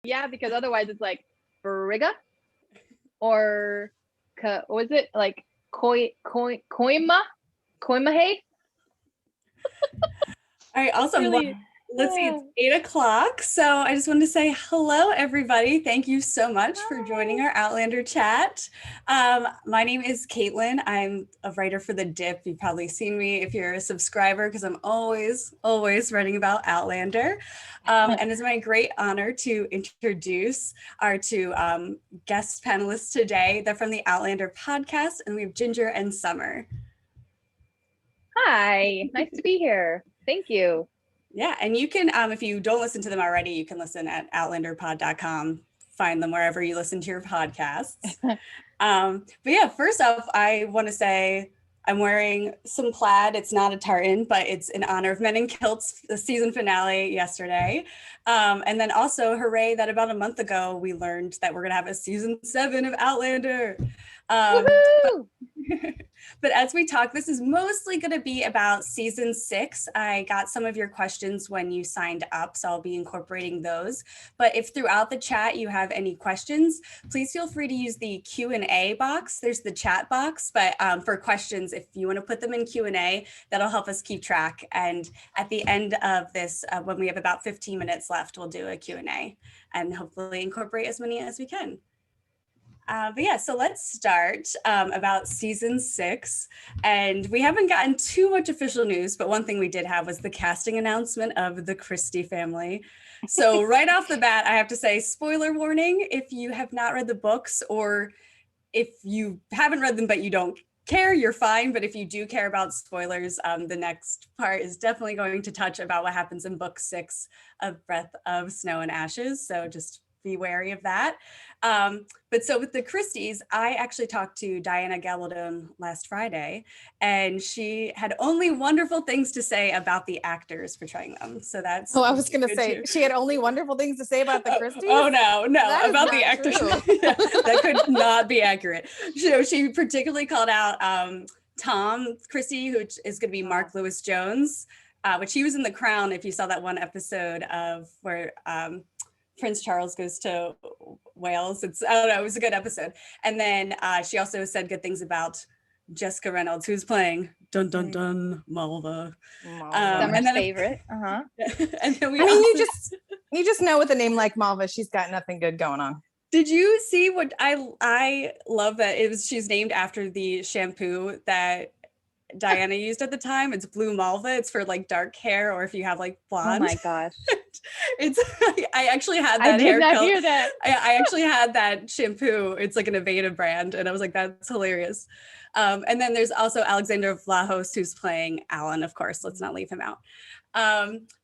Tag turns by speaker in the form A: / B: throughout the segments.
A: Yeah, because otherwise it's like Briga or what was it like Koimahe?
B: All right, awesome.
A: Really,
B: Let's see, it's 8 o'clock. So I just wanted to say hello, everybody. Thank you so much for joining our Outlander chat. My name is Caitlin. I'm a writer for the Dipp. You've probably seen me if you're a subscriber because I'm always writing about Outlander. And it's my great honor to introduce our two guest panelists today. They're from the Outlander Podcast, and we have Ginger and Summer.
A: Hi, nice to be here. Thank you.
B: Yeah, and you can, if you don't listen to them already, you can listen at outlanderpod.com, find them wherever you listen to your podcasts. But yeah, first off, I want to say I'm wearing some plaid. It's not a tartan, but it's in honor of Men in Kilts, the season finale yesterday. And then also, hooray, that about a month ago, we learned that we're going to have a season 7 of Outlander. But as we talk, this is mostly going to be about season 6. I got some of your questions when you signed up, so I'll be incorporating those. But if throughout the chat you have any questions, please feel free to use the Q&A box. There's the chat box, but for questions, if you want to put them in Q&A, that'll help us keep track. And at the end of this, when we have about 15 minutes left, we'll do a Q&A and hopefully incorporate as many as we can. But yeah, so let's start about season 6. And we haven't gotten too much official news, but one thing we did have was the casting announcement of the Christie family. So right off the bat, I have to say, spoiler warning, if you have not read the books or if you haven't read them but you don't care, you're fine. But if you do care about spoilers, the next part is definitely going to touch about what happens in book 6 of Breath of Snow and Ashes. So just be wary of that. But so with the Christies, I actually talked to Diana Gabaldon last Friday, and she had only wonderful things to say about the actors portraying them. So that's
C: I was going to say, she had only wonderful things to say about the Christies?
B: Oh, no,
C: that
B: about the actors. Yeah, that could not be accurate. She particularly called out Tom Christie, who is going to be Mark Lewis Jones, which he was in The Crown, if you saw that one episode of where Prince Charles goes to Wales. I don't know, it was a good episode. And then she also said good things about Jessica Reynolds, who's playing dun dun dun Malva.
A: Summer's favorite.
B: And then
C: you just know with a name like Malva, she's got nothing good going on.
B: Did you see what I love that she's named after the shampoo that Diana used at the time? It's Blue Malva. It's for like dark hair, or if you have like blonde.
A: Oh my gosh.
B: I actually had that
A: hair color. I did not hear that.
B: I actually had that shampoo. It's like an Aveda brand, and I was like, that's hilarious. And then there's also Alexander Vlahos, who's playing Alan, of course. Let's not leave him out.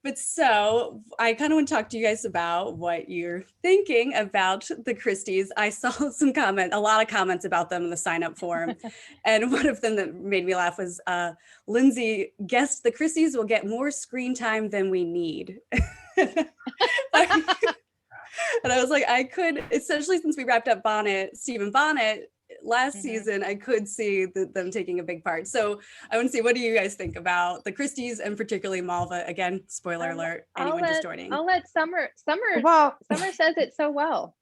B: But so I kind of want to talk to you guys about what you're thinking about the Christies. I saw a lot of comments about them in the sign-up form. And one of them that made me laugh was Lindsay guessed the Christies will get more screen time than we need. And I was like, I could, essentially, since we wrapped up Stephen Bonnet last season, I could see them taking a big part. So I want to see, what do you guys think about the Christies and particularly Malva? Again, spoiler alert, anyone just joining.
A: I'll let Summer says it so well.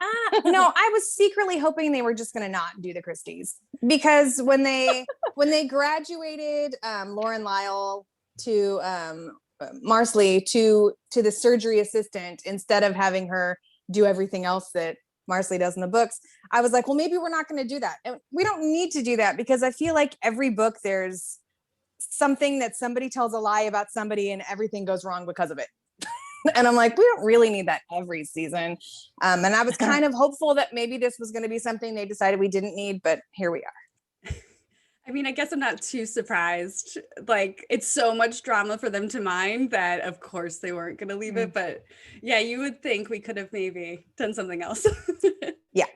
C: No, I was secretly hoping they were just going to not do the Christies, because when they graduated Lauren Lyle to Marsley to the surgery assistant, instead of having her do everything else that Marsley does in the books, I was like, well, maybe we're not going to do that. And we don't need to do that, because I feel like every book there's something that somebody tells a lie about somebody and everything goes wrong because of it. And I'm like, we don't really need that every season. And I was kind of hopeful that maybe this was going to be something they decided we didn't need, but here we are.
B: I mean, I guess I'm not too surprised. Like, it's so much drama for them to mine that of course they weren't going to leave it. But yeah, you would think we could have maybe done something else.
C: Yeah.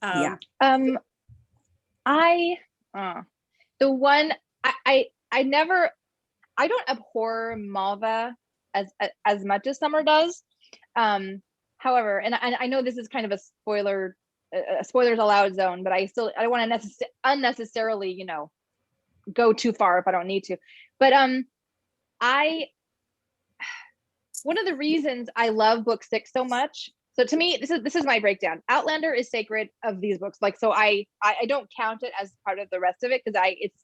A: I don't abhor Malva as much as Summer does. However, and I know this is kind of a spoilers allowed zone, but I don't want to unnecessarily, go too far if I don't need to. But one of the reasons I love book 6 so much. So to me, this is my breakdown. Outlander is sacred of these books. Like, so I don't count it as part of the rest of it, because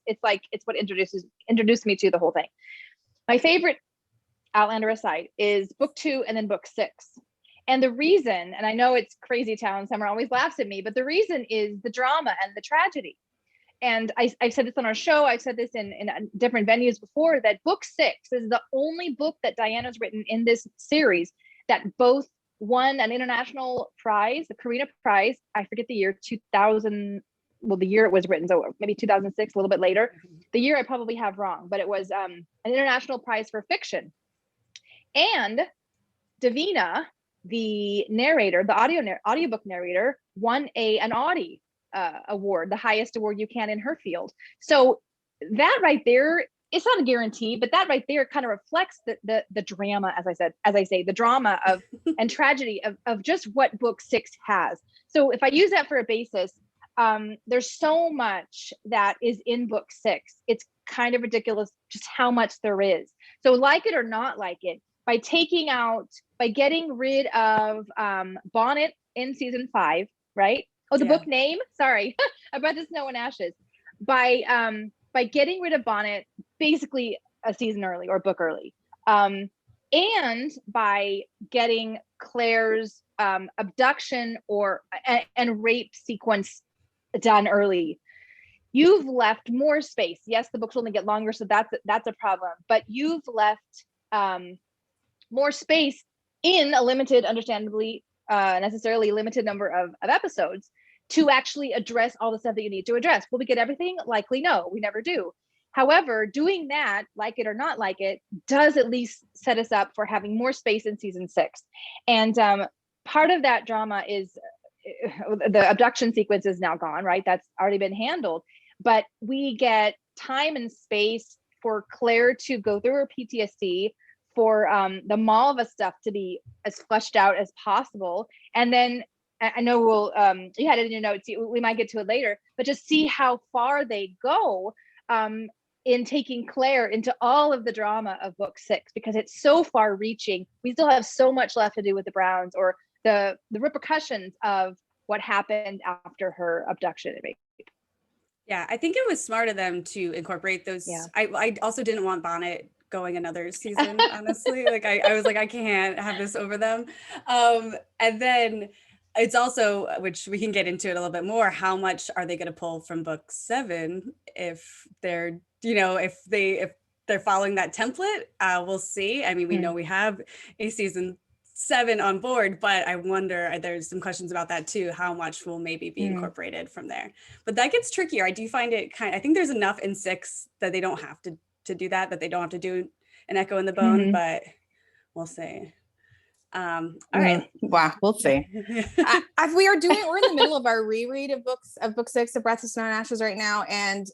A: it's what introduced me to the whole thing. My favorite, Outlander aside, is book 2 and then book 6. And the reason, and I know it's crazy town, Summer always laughs at me, but the reason is the drama and the tragedy. And I've said this on our show, I've said this in different venues before, that book 6 is the only book that Diana's written in this series that both won an international prize, the Karina Prize, I forget the year, 2000, well, the year it was written, so maybe 2006, a little bit later. The year I probably have wrong, but it was an international prize for fiction. And Davina, the narrator, the audiobook narrator, won an Audie award, the highest award you can in her field. So that right there, it's not a guarantee, but that right there kind of reflects the drama, as I say, the drama of and tragedy of just what book 6 has. So if I use that for a basis, there's so much that is in book 6. It's kind of ridiculous just how much there is. So like it or not like it, by getting rid of Bonnet in season 5, right? Oh, the book name, sorry, About the Snow and Ashes. By getting rid of Bonnet basically a season early or a book early, and by getting Claire's abduction and rape sequence done early, you've left more space. Yes, the books only get longer, so that's a problem, but you've left more space in a limited, understandably, necessarily limited number of episodes to actually address all the stuff that you need to address. Will we get everything? Likely no, we never do. However, doing that, like it or not like it, does at least set us up for having more space in season 6. And part of that drama is the abduction sequence is now gone, right? That's already been handled. But we get time and space for Claire to go through her PTSD, for the Malva stuff to be as fleshed out as possible. And then I know you had it in your notes, we might get to it later, but just see how far they go in taking Claire into all of the drama of book 6, because it's so far reaching. We still have so much left to do with the Browns, or the repercussions of what happened after her abduction and rape.
B: Yeah, I think it was smart of them to incorporate those. Yeah. I also didn't want Bonnet going another season, honestly. Like I was like, I can't have this over them. And then it's also, which we can get into it a little bit more, how much are they going to pull from book 7 if they're, if they're following that template? We'll see. I mean, we know we have a season 7 on board, but I wonder, there's some questions about that too, how much will maybe be incorporated from there. But that gets trickier. I do find it I think there's enough in 6 that they don't have to do that they don't have to do an Echo in the Bone, but we'll see. All right.
C: Wow, we'll see. We're in the middle of our reread of book 6 of Breath of Snow and Ashes right now, and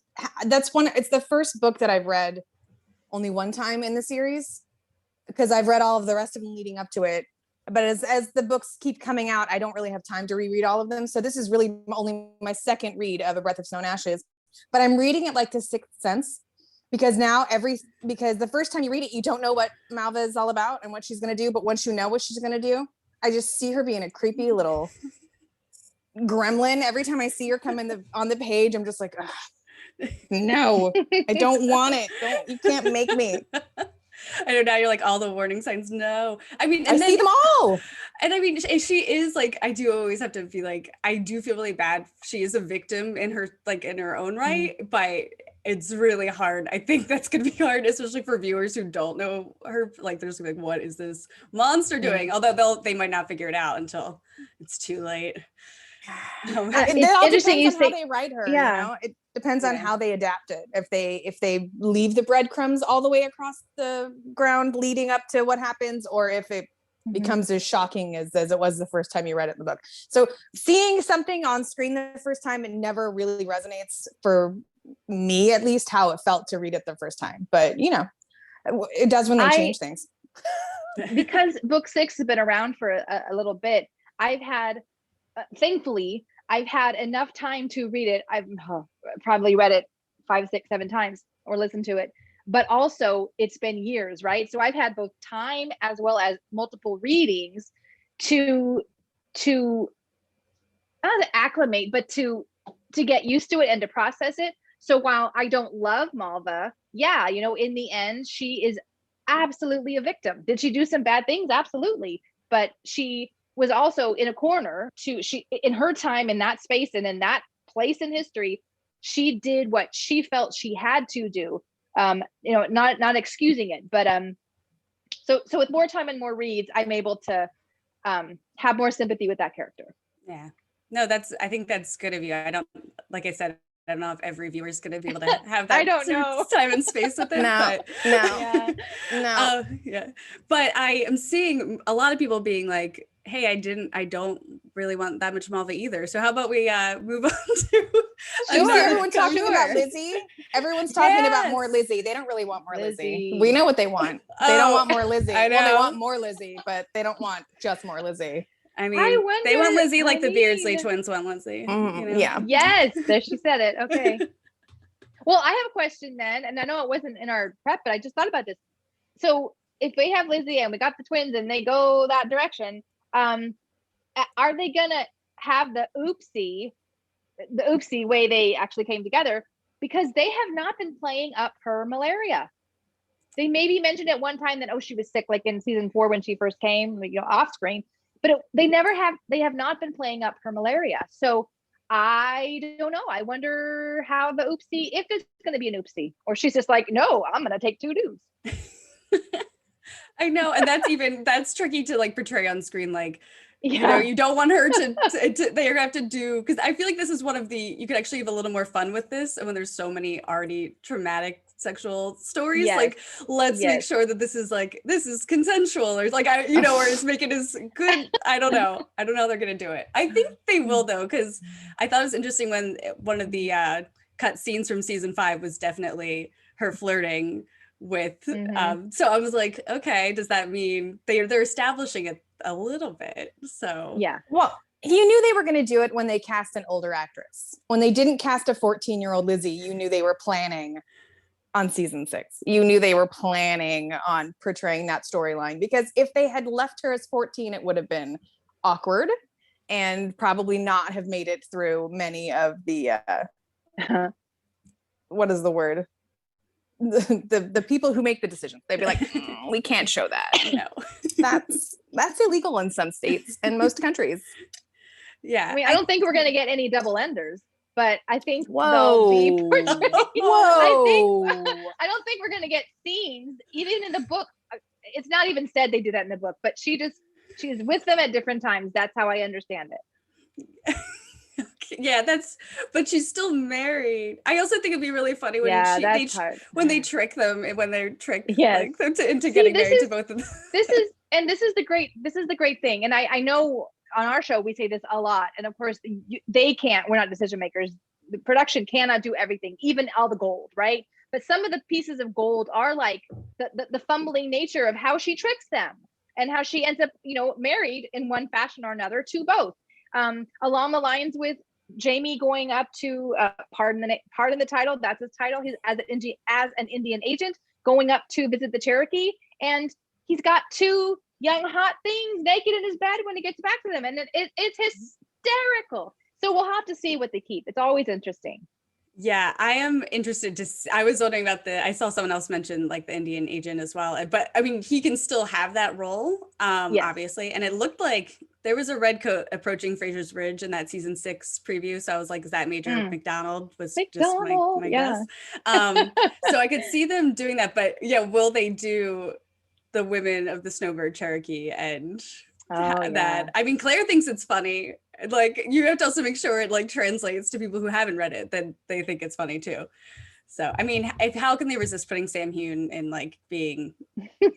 C: it's the first book that I've read only one time in the series, because I've read all of the rest of them leading up to it, but as the books keep coming out, I don't really have time to reread all of them. So this is really only my second read of A Breath of Snow and Ashes, but I'm reading it like the Sixth Sense, because the first time you read it, you don't know what Malva is all about and what she's going to do. But once you know what she's going to do, I just see her being a creepy little gremlin. Every time I see her come on the page, I'm just like, no, I don't want it. You can't make me.
B: I know, now you're like, all the warning signs. No, I mean,
C: I see them all.
B: And I mean, she is like, I do always have to be like, I do feel really bad. She is a victim in her own right, but it's really hard. I think that's going to be hard, especially for viewers who don't know her. Like, they're just like, what is this monster doing? Although they might not figure it out until it's too late.
C: It's interesting on how they write her. Yeah. It depends on how they adapt it. If they leave the breadcrumbs all the way across the ground leading up to what happens, or if it becomes as shocking as it was the first time you read it in the book. So seeing something on screen the first time, it never really resonates for me, at least, how it felt to read it the first time. But it does when they change things.
A: Because book 6 has been around for a little bit, I've had thankfully I've had enough time to read it. I've probably read it 5, 6, 7 times or listened to it, but also it's been years, right? So I've had both time as well as multiple readings to not to acclimate, but to get used to it and to process it. So while I don't love Malva, yeah, in the end, she is absolutely a victim. Did she do some bad things? Absolutely. But she was also in a corner in her time in that space and in that place in history, she did what she felt she had to do. Not excusing it, but so with more time and more reads, I'm able to have more sympathy with that character.
B: Yeah. No, I think that's good of you. Like I said, I don't know if every viewer is going to be able to have that
A: I don't know.
B: time and space with it.
C: No.
A: Yeah.
C: No.
B: Yeah. But I am seeing a lot of people being like, hey, I don't really want that much Malva either. So how about we move on to
C: Everyone's talking about Lizzie. Everyone's talking about more Lizzie. They don't really want more Lizzie. We know what they want. They don't want more Lizzie.
B: I know.
C: Well, they want more Lizzie, but they don't want just more Lizzie.
B: I mean, they want Lizzie like the Beardsley twins want Lizzie.
C: Yeah.
A: Yes, there she said it. Okay. Well, I have a question then, and I know it wasn't in our prep, but I just thought about this. So if we have Lizzie and we got the twins and they go that direction, are they gonna have the oopsie way they actually came together? Because they have not been playing up her malaria. They maybe mentioned at one time that she was sick, like in season 4 when she first came, off screen. But they have not been playing up her malaria. So I don't know. I wonder how the oopsie, if there's going to be an oopsie, or she's just like, no, I'm going to take 2 dudes.
B: I know. And that's tricky to like portray on screen. Like, you don't want her to they're gonna have to do, because I feel like this is one of you could actually have a little more fun with this. And when there's so many already traumatic sexual stories, like let's make sure that this is consensual, or like or just make it as good. I don't know how they're gonna do it. I think they will though, because I thought it was interesting when one of the cut scenes from season 5 was definitely her flirting with so I was like, okay, does that mean they're establishing it a little bit? So
C: yeah, well, you knew they were going to do it when they cast an older actress. When they didn't cast a 14-year-old Lizzie, you knew they were planning on season 6. You knew they were planning on portraying that storyline, because if they had left her as 14, it would have been awkward and probably not have made it through many of the what is the word? The people who make the decisions. They'd be like, we can't show that. No, that's illegal in some states and most countries.
B: Yeah,
A: I mean, I don't think we're gonna get any double enders, but I think
C: they'll be portrayed. Whoa!
A: I don't think we're gonna get scenes even in the book. It's not even said they do that in the book, but she's with them at different times. That's how I understand it.
B: Yeah, but she's still married. I also think it'd be really funny when they trick them, and when they're tricked into getting married to both of them.
A: This is the great thing. And I know on our show we say this a lot, and of course we're not decision makers. The production cannot do everything, even all the gold, right? But some of the pieces of gold are like the fumbling nature of how she tricks them and how she ends up married in one fashion or another to both. Along the lines with Jamie going up to pardon the title, that's his title, he's as an Indian agent going up to visit the Cherokee, and he's got 2 young hot things naked in his bed when he gets back to them, and it's hysterical. So we'll have to see what they keep. It's always interesting.
B: Yeah, I am interested I was wondering about I saw someone else mention like the Indian agent as well, but I mean, he can still have that role, obviously. And it looked like there was a redcoat approaching Fraser's Ridge in that season 6 preview. So I was like, is that Major McDonald? Was just my guess. So I could see them doing that, but will they do the women of the Snowbird Cherokee and that? I mean, Claire thinks it's funny. Like, you have to also make sure it like translates to people who haven't read it, that they think it's funny too. So, I mean, how can they resist putting Sam Hewn in like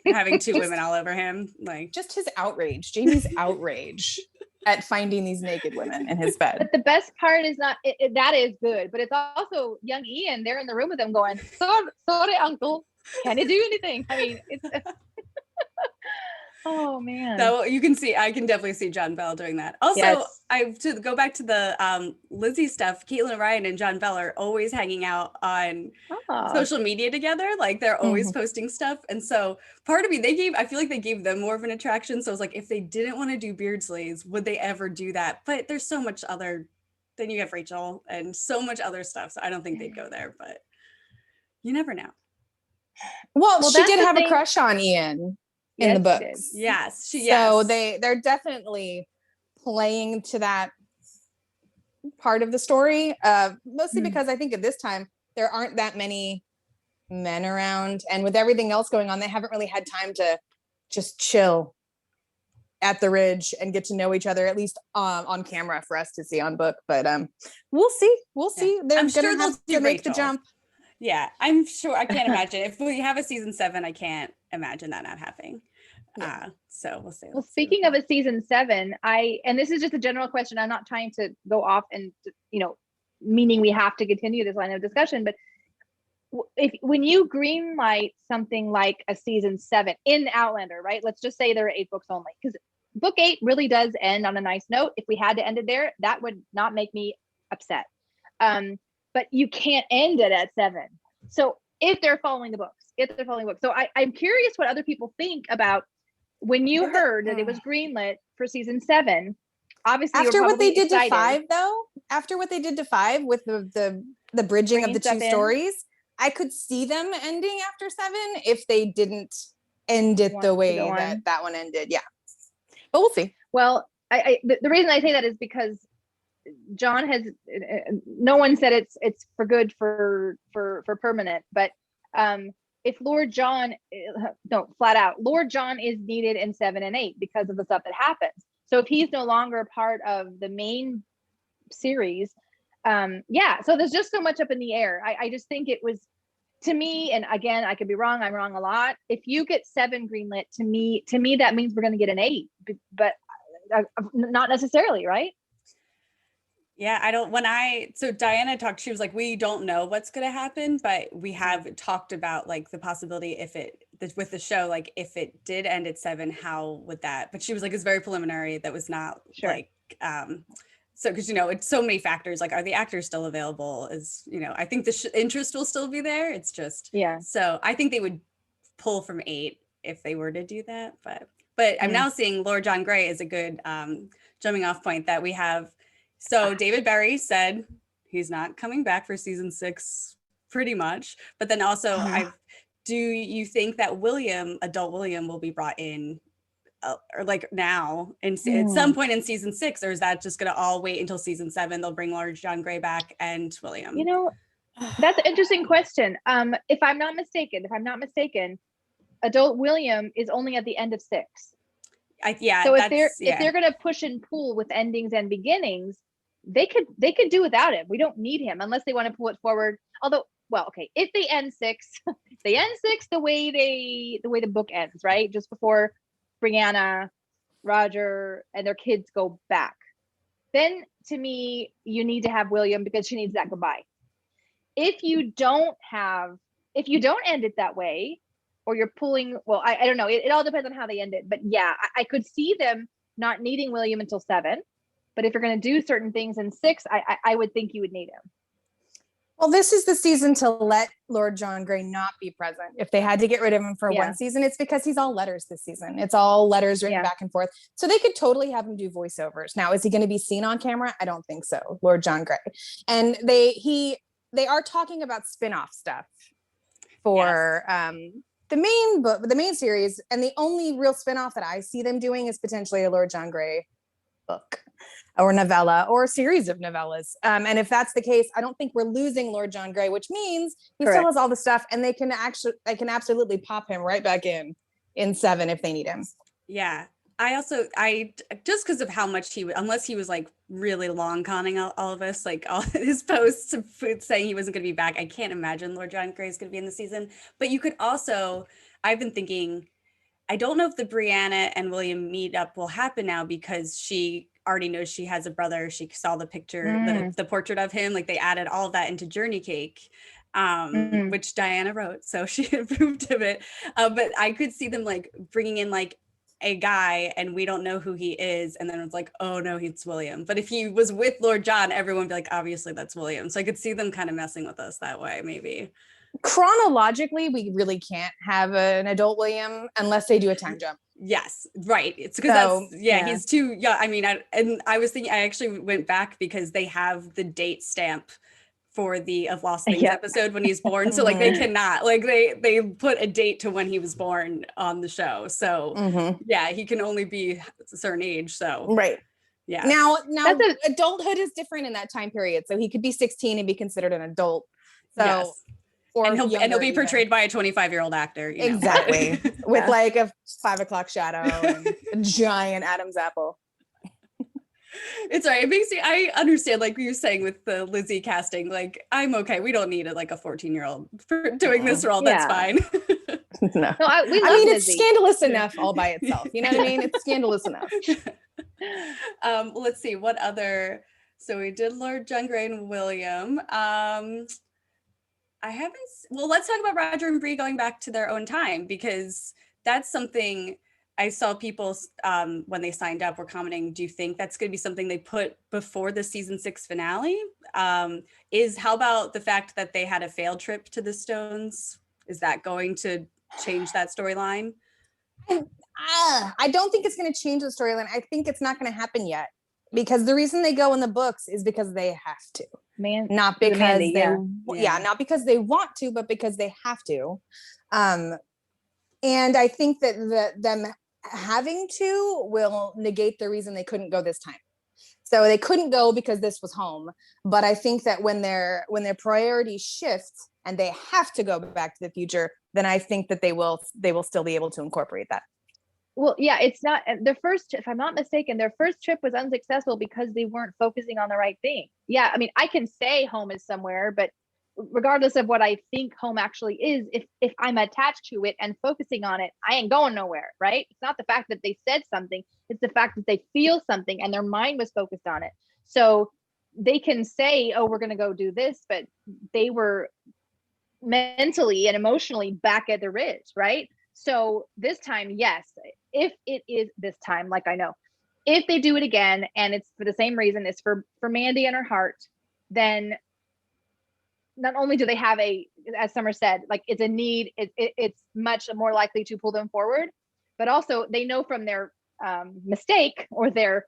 B: having 2 women all over him? Like,
C: just his outrage, Jamie's outrage at finding these naked women in his bed.
A: But the best part is not that is good, but it's also young Ian. They're in the room with him going, sorry, uncle, can you do anything? I mean, it's Oh man.
B: So I can definitely see John Bell doing that. Also,
A: Yes.
B: to go back to the Lizzie stuff, Caitlin Ryan and John Bell are always hanging out on social media together. Like they're always posting stuff. And so part of me, I feel like they gave them more of an attraction. So I was like, if they didn't want to do Beardsley's, would they ever do that? But there's so much other, then you have Rachel and so much other stuff. So I don't think they'd go there, but you never know.
C: Well, she
A: that's
C: did
A: the
C: have
A: thing.
C: a crush on Ian in the books.
B: Yes.
C: So they're definitely playing to that part of the story. Mostly because I think at this time there aren't that many men around, and with everything else going on, they haven't really had time to just chill at the Ridge and get to know each other, at least on camera for us to see on book. But we'll see. They're
B: I'm
C: gonna
B: sure
C: have to make the jump.
B: Yeah, I'm sure. I can't imagine if we have a season 7. I can't imagine that not happening. So we'll see.
A: Well, speaking of a season 7, and this is just a general question. I'm not trying to go off and meaning we have to continue this line of discussion. But when you greenlight something like a season 7 in Outlander, right? Let's just say there are 8 books only, because book 8 really does end on a nice note. If we had to end it there, that would not make me upset. But you can't end it at 7. So if they're following the books, so I'm curious what other people think about when you heard that it was greenlit for season 7. Obviously,
C: after what they did
A: excited.
C: to 5, though, after what they did to 5 with the bridging of the 2 stories, I could see them ending after 7 if they didn't end it the way that one ended. Yeah, but we'll see.
A: Well, the reason I say that is because John has no one said it's for good for permanent, but if Lord John, no, flat out, Lord John is needed in 7 and 8 because of the stuff that happens. So if he's no longer part of the main series, so there's just so much up in the air. I just think it was, to me, and again, I could be wrong, I'm wrong a lot. If you get 7 greenlit, to me that means we're going to get an 8, but not necessarily, right?
B: Yeah, so Diana talked, she was like, we don't know what's going to happen, but we have talked about like the possibility with the show, like if it did end at 7, how would that, but she was like, it's very preliminary. That was not like, so, cause it's so many factors, like, are the actors still available? I think the interest will still be there. It's just, so I think they would pull from 8 if they were to do that. But I'm now seeing Lord John Grey is a good jumping off point that we have. So David Berry said he's not coming back for season 6 pretty much. But then also, do you think that adult William will be brought in or like now at some point in season 6, or is that just going to all wait until season 7? They'll bring Lord John Grey back and William.
A: That's an interesting question. If I'm not mistaken, adult William is only at the end of 6. So if they're going to push and pull with endings and beginnings, they could do without him. We don't need him unless they want to pull it forward. Although, well, okay, if they end 6, the way the book ends, right? Just before Brianna, Roger, and their kids go back. Then to me, you need to have William because she needs that goodbye. If you don't end it that way, or you're pulling, well, I don't know. It all depends on how they end it. But yeah, I could see them not needing William until 7. But if you're going to do certain things in 6, I would think you would need him.
C: Well, this is the season to let Lord John Grey not be present. If they had to get rid of him for one season, it's because he's all letters this season. It's all letters written back and forth. So they could totally have him do voiceovers. Now, is he going to be seen on camera? I don't think so, Lord John Grey. And they are talking about spin-off stuff for the main series. And the only real spin-off that I see them doing is potentially a Lord John Grey book or novella or a series of novellas. And if that's the case, I don't think we're losing Lord John Grey, which means he still has all the stuff, and they can absolutely pop him right back in 7 if they need him.
B: Yeah. I just because of how much unless he was like really long conning all of us, like all his posts saying he wasn't going to be back, I can't imagine Lord John Grey is going to be in the season. But you could also, I've been thinking, I don't know if the Brianna and William meetup will happen now because she already knows she has a brother. She saw the picture, the portrait of him, like they added all of that into Journey Cake, which Diana wrote. So she approved of it. But I could see them like bringing in like a guy and we don't know who he is, and then it's like, oh no, it's William. But if he was with Lord John, everyone would be like, obviously that's William. So I could see them kind of messing with us that way, maybe.
C: Chronologically, we really can't have an adult William unless they do a time jump.
B: Yes, right. It's because he's too young. I mean, I was thinking, I actually went back because they have the date stamp for the Of Lost Things episode when he's born. So like they cannot, like they put a date to when he was born on the show. So he can only be a certain age. So
C: right.
B: Yeah.
C: Now adulthood is different in that time period. So he could be 16 and be considered an adult. So
B: yes.
C: Or
B: and he'll be portrayed by a 25-year-old actor.
C: Exactly. With like a 5 o'clock shadow and a giant Adam's apple.
B: It's right. It makes me, I understand, like you were saying with the Lizzie casting, like, I'm okay. We don't need like a 14-year-old for doing this role. That's fine.
C: No,
A: I mean,
C: Lizzie.
A: it's
C: scandalous enough all by itself. You know what I mean? It's scandalous enough.
B: Let's see what other. So we did Lord John Grey and William. Let's talk about Roger and Bree going back to their own time, because that's something I saw people when they signed up were commenting, do you think that's going to be something they put before the season 6 finale? How about the fact that they had a failed trip to the Stones? Is that going to change that storyline?
C: I don't think it's going to change the storyline. I think it's not going to happen yet, because the reason they go in the books is because they have to. Not because not because they want to, but because they have to. And I think that them having to will negate the reason they couldn't go this time. So they couldn't go because this was home. But I think that when their priorities shift and they have to go back to the future, then I think that they will still be able to incorporate that.
A: Well, yeah, it's not their first, if I'm not mistaken, their first trip was unsuccessful because they weren't focusing on the right thing. Yeah, I mean, I can say home is somewhere, but regardless of what I think home actually is, if I'm attached to it and focusing on it, I ain't going nowhere, right? It's not the fact that they said something, it's the fact that they feel something and their mind was focused on it. So they can say, oh, we're going to go do this, but they were mentally and emotionally back at the ridge, right? So this time, yes, if it is this time, like I know, if they do it again and it's for the same reason, it's for Mandy and her heart, then not only do they have as Summer said, like it's a need, it's much more likely to pull them forward, but also they know from their mistake or their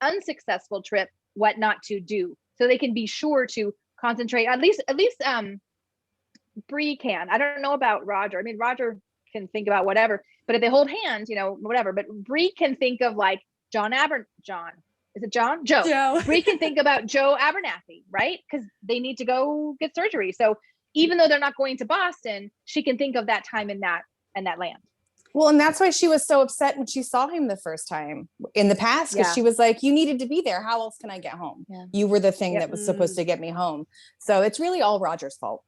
A: unsuccessful trip what not to do, so they can be sure to concentrate. At least Bree can. I don't know about Roger. I mean, Roger can think about whatever, but if they hold hands, whatever. But Bree can think of like Joe. Bree can think about Joe Abernathy, right? Because they need to go get surgery. So even though they're not going to Boston, she can think of that time in that land.
C: Well, and that's why she was so upset when she saw him the first time in the past, because she was like, you needed to be there. How else can I get home? Yeah. You were the thing that was supposed to get me home. So it's really all Roger's fault.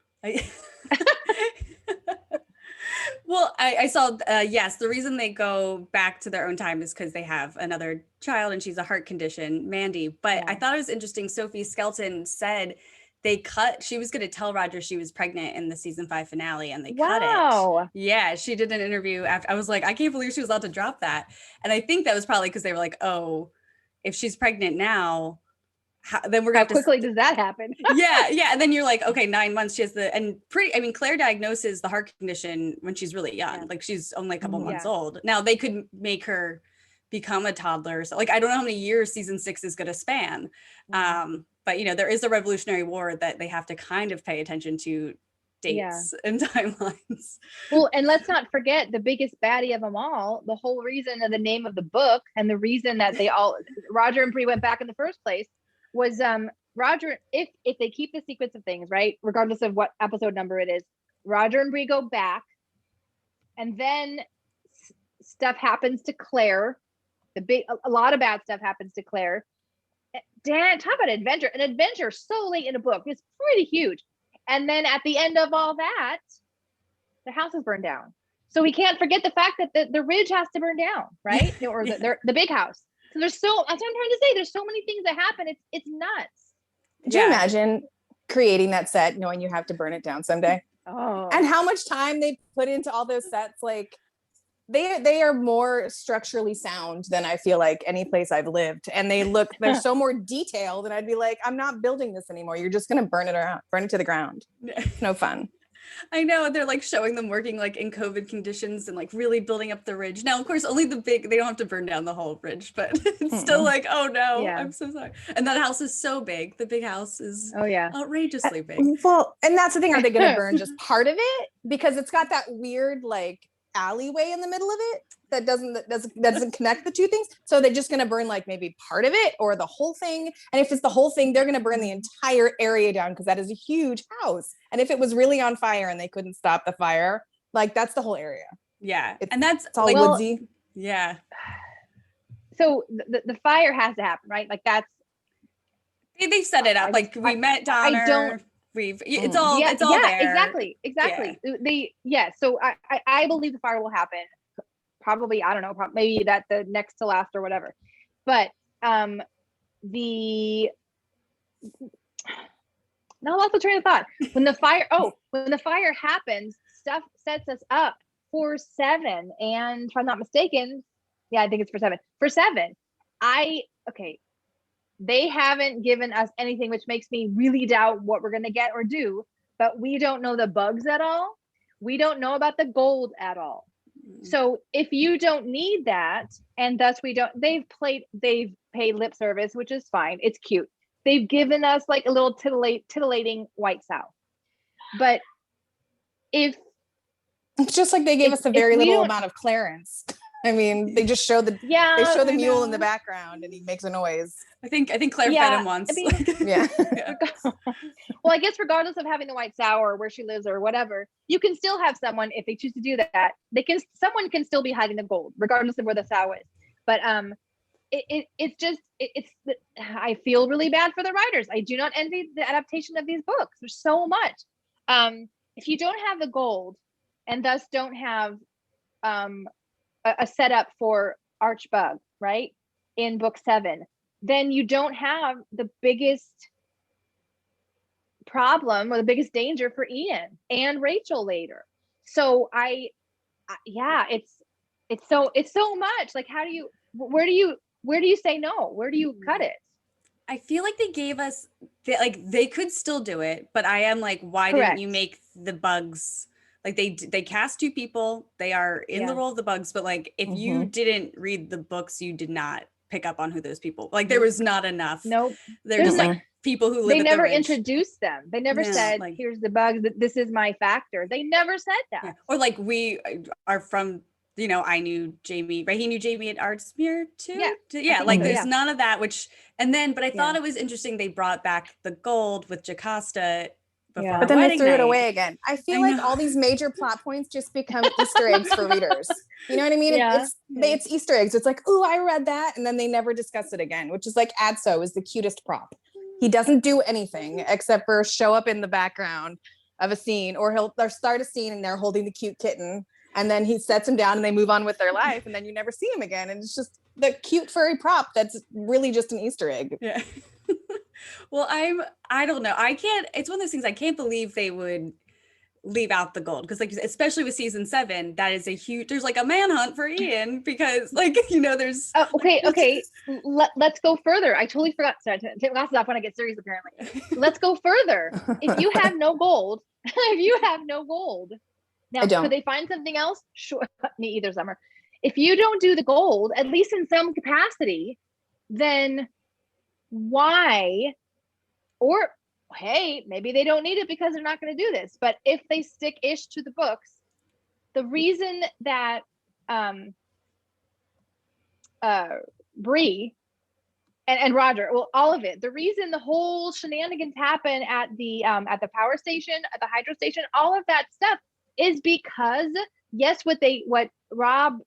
B: Well, I saw, yes, the reason they go back to their own time is because they have another child and she's a heart condition, Mandy. But I thought it was interesting. Sophie Skelton said she was going to tell Roger she was pregnant in the season 5 finale, and they cut it. Yeah, she did an interview after. I was like, I can't believe she was allowed to drop that. And I think that was probably because they were like, oh, if she's pregnant now, then we're going to
A: quickly does that happen?
B: yeah. And then you're like, okay, 9 months. She has Claire diagnoses the heart condition when she's really young. Like she's only a couple months old. Now they could make her become a toddler. So like, I don't know how many years season 6 is going to span. But there is a Revolutionary War that they have to kind of pay attention to dates and timelines.
A: Well, and let's not forget the biggest baddie of them all, the whole reason of the name of the book and the reason that Roger and Bree went back in the first place was Roger, if they keep the sequence of things, right, regardless of what episode number it is, Roger and Bree go back, and then stuff happens to Claire. A lot of bad stuff happens to Claire. Dan, talk about adventure. An adventure so late in a book is pretty huge. And then at the end of all that, the house is burned down. So we can't forget the fact that the ridge has to burn down, right? Or the big house. So that's what I'm trying to say. There's so many things that happen. It's nuts.
C: Could you imagine creating that set knowing you have to burn it down someday?
A: Oh.
C: And how much time they put into all those sets? Like, they are more structurally sound than I feel like any place I've lived. And they're so more detailed. And I'd be like, I'm not building this anymore. You're just going to burn it to the ground. It's no fun.
B: I know, they're like showing them working like in COVID conditions and like really building up the ridge. Now, of course, only they don't have to burn down the whole ridge, but it's still like, oh no,
A: Yeah.
B: I'm so sorry. And that house is so big. The big house is
A: yeah.
B: outrageously big.
C: Well, and that's the thing. Are they going to burn just part of it? Because it's got that weird like alleyway in the middle of it that doesn't connect the two things. So they're just going to burn like maybe part of it or the whole thing. And if it's the whole thing, they're going to burn the entire area down because that is a huge house. And if it was really on fire and they couldn't stop the fire, like that's the whole area.
B: Yeah.
C: It's
B: and that's
C: all
B: like,
C: woodsy.
B: Yeah.
A: So the fire has to happen, right? Like that's
B: They set it up. Like we met Donner.
A: I don't.
B: It's all there.
A: Exactly. So I believe the fire will happen. Probably, I don't know, maybe that the next to last or whatever. But now I lost the train of thought. When the fire happens, stuff sets us up for 7. And if I'm not mistaken, yeah, I think it's for 7. For 7, they haven't given us anything, which makes me really doubt what we're going to get or do, but we don't know the bugs at all. We don't know about the gold at all. So if you don't need that, and thus they've paid lip service, which is fine. It's cute. They've given us like a little titillating white sow. But it's
C: just like they gave us a very little amount of Clarence. I mean, they just show the mule in the background and he makes a noise.
B: I think Claire fed him once.
C: Yeah.
A: Well, I guess regardless of having the white sow or where she lives or whatever, you can still have someone, if they choose to do that, someone can still be hiding the gold, regardless of where the sow is. But I feel really bad for the writers. I do not envy the adaptation of these books. There's so much. If you don't have the gold and thus don't have a setup for Archbug, right, in book 7, then you don't have the biggest problem or the biggest danger for Ian and Rachel later. So it's so much. Like, where do you say no? Where do you cut it?
B: I feel like they gave us they could still do it, but I am like, why
A: Correct.
B: didn't you make the bugs? Like they cast 2 people. They are in the role of the bugs, but like if you didn't read the books, you did not pick up on who those people. Like there was not enough.
A: Nope.
B: They're just like people who live.
A: They never
B: at the ridge.
A: introduced them. They never said, like, "Here's the bugs. This is my factor." They never said that.
B: Yeah. Or like we are from. I knew Jamie, right? He knew Jamie at Artsmere too. Yeah. Like there's none of that. But I thought it was interesting. They brought back the gold with Jocasta.
C: But then they threw it away again. I feel like all these major plot points just become Easter eggs for readers. You know what I mean?
A: Yeah.
C: It's Easter eggs. It's like, oh, I read that. And then they never discuss it again, which is like Adso is the cutest prop. He doesn't do anything except for show up in the background of a scene, or he'll start a scene and they're holding the cute kitten. And then he sets him down and they move on with their life. And then you never see him again. And it's just the cute furry prop that's really just an Easter egg.
B: Yeah. Well, I don't know. It's one of those things I can't believe they would leave out the gold. Because like, especially with season 7, that is there's like a manhunt for Ian because like, there's.
A: Okay. Let's go further. I totally forgot. Sorry, take my glasses off when I get serious, apparently. Let's go further. If you have no gold, now, could they find something else? Sure. Me either, Summer. If you don't do the gold, at least in some capacity, then why? Or, hey, maybe they don't need it because they're not going to do this. But if they stick-ish to the books, the reason that Bree and Roger, well, all of it, the reason the whole shenanigans happen at the power station, at the hydro station, all of that stuff is because, yes, what Rob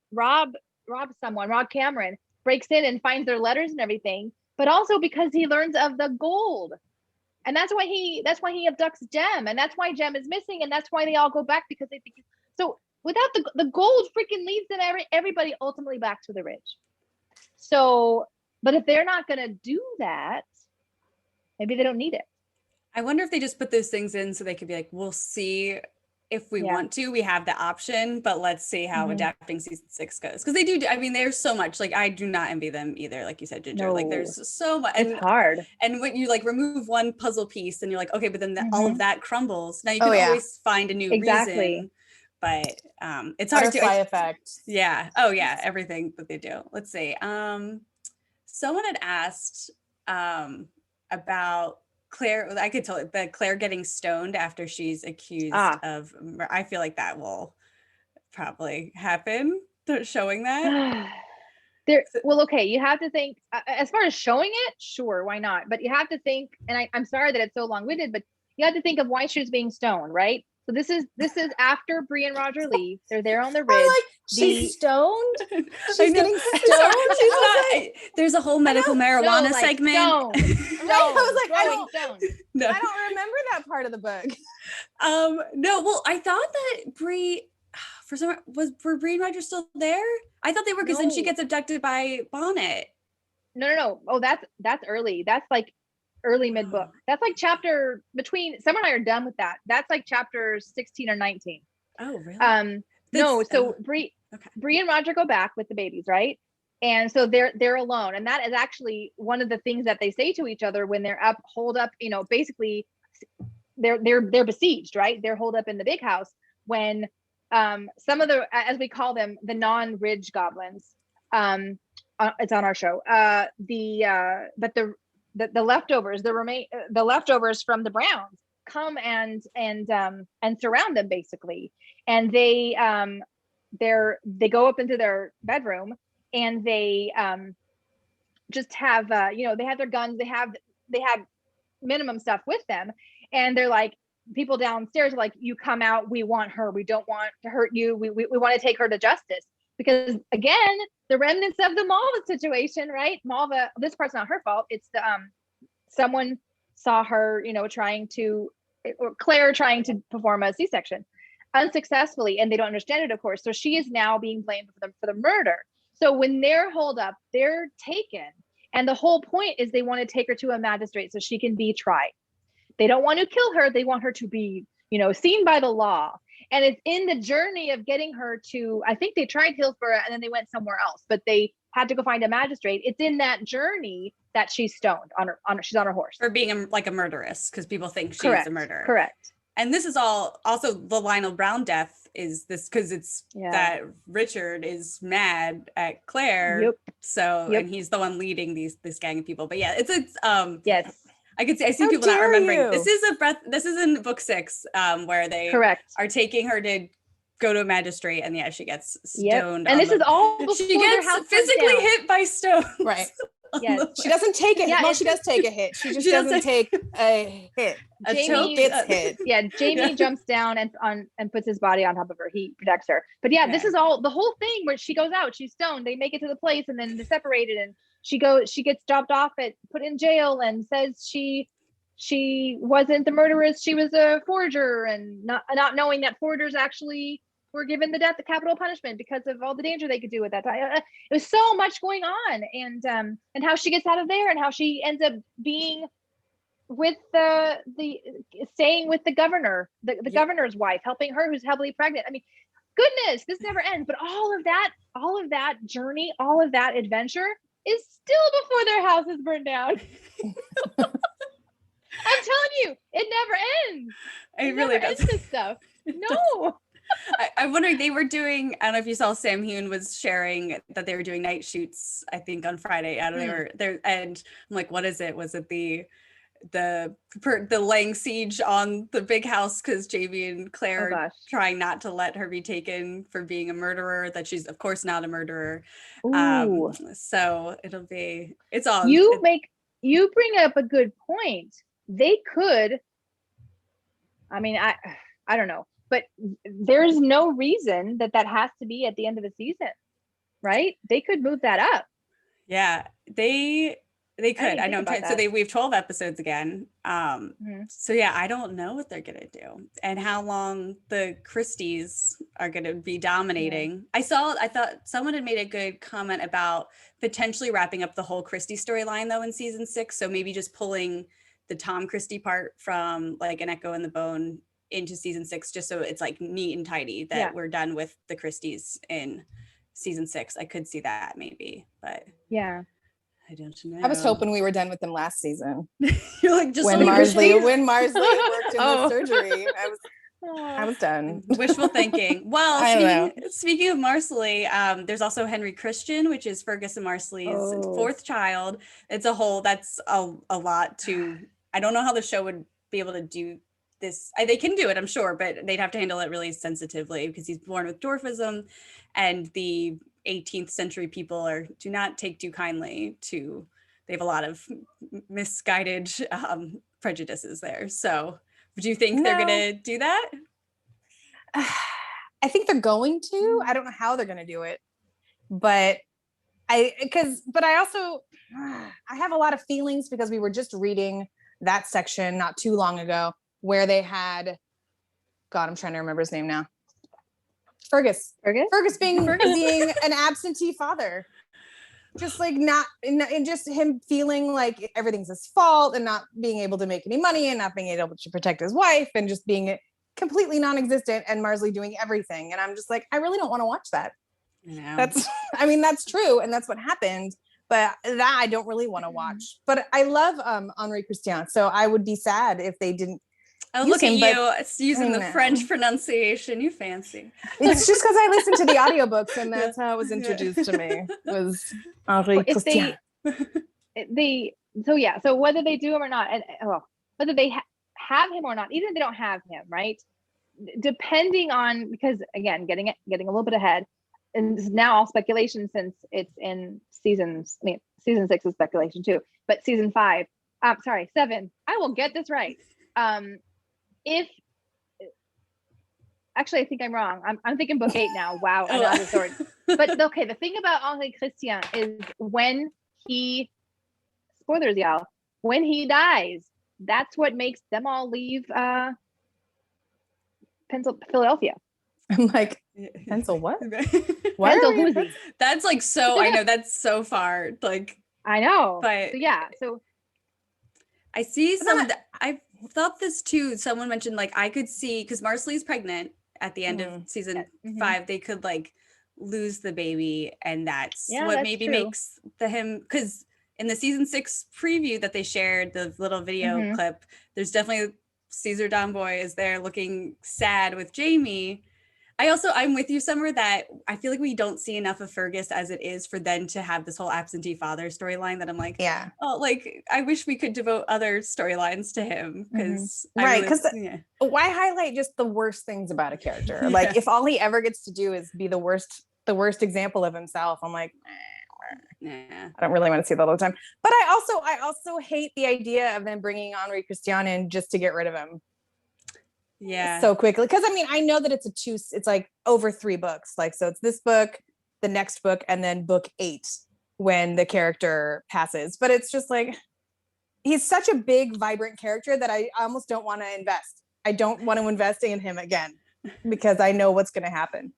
A: Cameron breaks in and finds their letters and everything, but also because he learns of the gold. And that's why he abducts Jem, and that's why Jem is missing, and that's why they all go back, because they think so. Without the gold, freaking leads them everybody ultimately back to the ridge. So, but if they're not going to do that, maybe they don't need it.
B: I wonder if they just put those things in so they could be like, we'll see if we want to, we have the option, but let's see how adapting season 6 goes. Because they do, I mean, there's so much, like, I do not envy them either. Like you said, Ginger, like there's so much.
A: It's hard.
B: And when you like remove one puzzle piece and you're like, okay, but then all of that crumbles. Now you can always find a new reason, but it's hard to.
C: Butterfly effect.
B: Yeah. Oh yeah. Everything that they do. Let's see. Someone had asked about Claire. I could tell it that Claire getting stoned after she's accused of. I feel like that will probably happen. Showing that.
A: Well, okay, you have to think as far as showing it, sure, why not? But you have to think, and I'm sorry that it's so long-winded, but you have to think of why she was being stoned, right? So this is after Bree and Roger leave. They're there on the ridge.
C: Like, she's stoned. She's getting stoned.
B: She's not. There's a whole medical marijuana segment.
C: I was like, I don't remember that part of the book.
B: No, well, I thought that Bree. For some, were Bree and Roger still there? I thought they were, because then she gets abducted by Bonnet.
A: No. Oh, that's early. That's like early mid book. That's like chapter between. Summer and I are done with that. That's like chapter 16 or 19.
B: Oh, really?
A: So Bree and Roger go back with the babies, right? And so they're alone, and that is actually one of the things that they say to each other when they're holed up. You know, basically, they're besieged, right? They're holed up in the big house when. Some of the, as we call them, the non-ridge goblins, it's on our show. But the leftovers, the leftovers from the Browns come and surround them basically, and they go up into their bedroom and they just have they have their guns, they have minimum stuff with them, and they're like. People downstairs are like, you come out, we want her, we don't want to hurt you, we want to take her to justice, because again, the remnants of the Malva situation, right? Malva, this part's not her fault, it's the someone saw her Claire trying to perform a C-section unsuccessfully, and they don't understand it, of course, so she is now being blamed for the murder. So when they're holed up, they're taken, and the whole point is they want to take her to a magistrate so she can be tried. They don't want to kill her. They want her to be, seen by the law. And it's in the journey of getting her to, I think they tried Hillsborough and then they went somewhere else, but they had to go find a magistrate. It's in that journey that she's stoned she's on her horse.
B: For being like a murderess, because people think she's a murderer.
A: Correct.
B: And this is also the Lionel Brown death is this, because it's that Richard is mad at Claire.
A: Yep.
B: So, and he's the one leading this gang of people. But yeah, it's
A: yes.
B: I see people not remembering. This is in book 6, where they are taking her to go to a magistrate, and she gets stoned.
A: And this is all before
B: she gets physically hit by stones.
C: Right. Yes. She doesn't take a hit. Well, she does take a hit. She just doesn't take a hit.
A: Jamie gets hit. Yeah, Jamie jumps down and puts his body on top of her. He protects her. But this is all the whole thing where she goes out, she's stoned, they make it to the place, and then they're separated, and she gets dropped off put in jail, and says she wasn't the murderess, she was a forger, and not knowing that forgers actually were given the capital punishment because of all the danger they could do at that time. It was so much going on, and how she gets out of there, and how she ends up being with staying with the governor, the governor's wife, helping her who's heavily pregnant. I mean, goodness, this never ends. But all of that journey, all of that adventure is still before their house is burned down. I'm telling you, it never ends.
B: It really does.
A: This stuff. No.
B: I'm wondering, they were doing, I don't know if you saw, Sam Hewn was sharing that they were doing night shoots, I think on Friday. I don't know, they were there, and I'm like, what is it? Was it the laying siege on the big house because Jamie and Claire are trying not to let her be taken for being a murderer, that she's of course not a murderer. So it's all
A: you bring up a good point. They could, I mean, I don't know, but there's no reason that has to be at the end of the season, right? They could move that up.
B: Yeah, they could. I know. So we have 12 episodes again. So yeah, I don't know what they're gonna do and how long the Christies are gonna be dominating. I thought someone had made a good comment about potentially wrapping up the whole Christie storyline though in season 6. So maybe just pulling the Tom Christie part from like an Echo in the Bone into season 6, just so it's like neat and tidy that we're done with the Christies in season 6. I could see that maybe, but
A: yeah,
B: I don't know.
C: I was hoping we were done with them last season.
B: You're like, just
C: when Marsley worked in the surgery, I was done.
B: Wishful thinking. Well, speaking of Marsley, there's also Henry Christian, which is Fergus and Marsley's 4th child. It's that's a lot to, I don't know how the show would be able to do this. They can do it, I'm sure, but they'd have to handle it really sensitively because he's born with dwarfism, and the 18th century people do not take too kindly to, they have a lot of misguided prejudices there. So do you think they're gonna do that?
C: I think they're going to. I don't know how they're gonna do it, but I also have a lot of feelings because we were just reading that section not too long ago where they had, God, I'm trying to remember his name now. Fergus being an absentee father, just like not, and just him feeling like everything's his fault and not being able to make any money and not being able to protect his wife and just being completely non-existent, and Marsley doing everything. And I'm just like, I really don't want to watch that.
B: Yeah.
C: That's true, and that's what happened. But that I don't really want to watch. But I love Henri Christian, so I would be sad if they didn't.
B: Oh, look at you using the French pronunciation. You fancy.
C: It's just because I listened to the audiobooks, and that's how it was introduced to me. Was Henri Christian.
A: So whether they do him or not, and whether they have him or not, even if they don't have him, right? Depending on, because again, getting a little bit ahead, and this is now all speculation since it's in seasons. I mean, season 6 is speculation too, but season 5, 7. I will get this right. Actually, I think I'm wrong. I'm thinking book 8 now. Wow, I'm out of sword. But okay, the thing about Henri Christian is when he, spoilers, y'all, when he dies, that's what makes them all leave Philadelphia.
C: I'm like, pencil what?
A: What?
B: That's like so. I know that's so far. Like
A: I know.
B: But
A: so
B: I see some. I thought this too. Someone mentioned like I could see, because Marsley's pregnant at the end of season 5. They could like lose the baby, and that's what maybe makes him, because in the season 6 preview that they shared, the little video clip, there's definitely Caesar Donboy is there looking sad with Jamie. I'm with you, Summer, that I feel like we don't see enough of Fergus as it is for them to have this whole absentee father storyline that I'm like, like I wish we could devote other storylines to him, because
C: why highlight just the worst things about a character? Like if all he ever gets to do is be the worst example of himself, I'm like, I don't really want to see that all the time. But I also hate the idea of them bringing Henri Christian in just to get rid of him.
B: Yeah,
C: so quickly, because I mean I know that it's like over 3 books, like, so it's this book, the next book, and then book 8 when the character passes. But it's just like he's such a big vibrant character that I almost don't want to invest. I don't want to invest in him again because I know what's going to happen.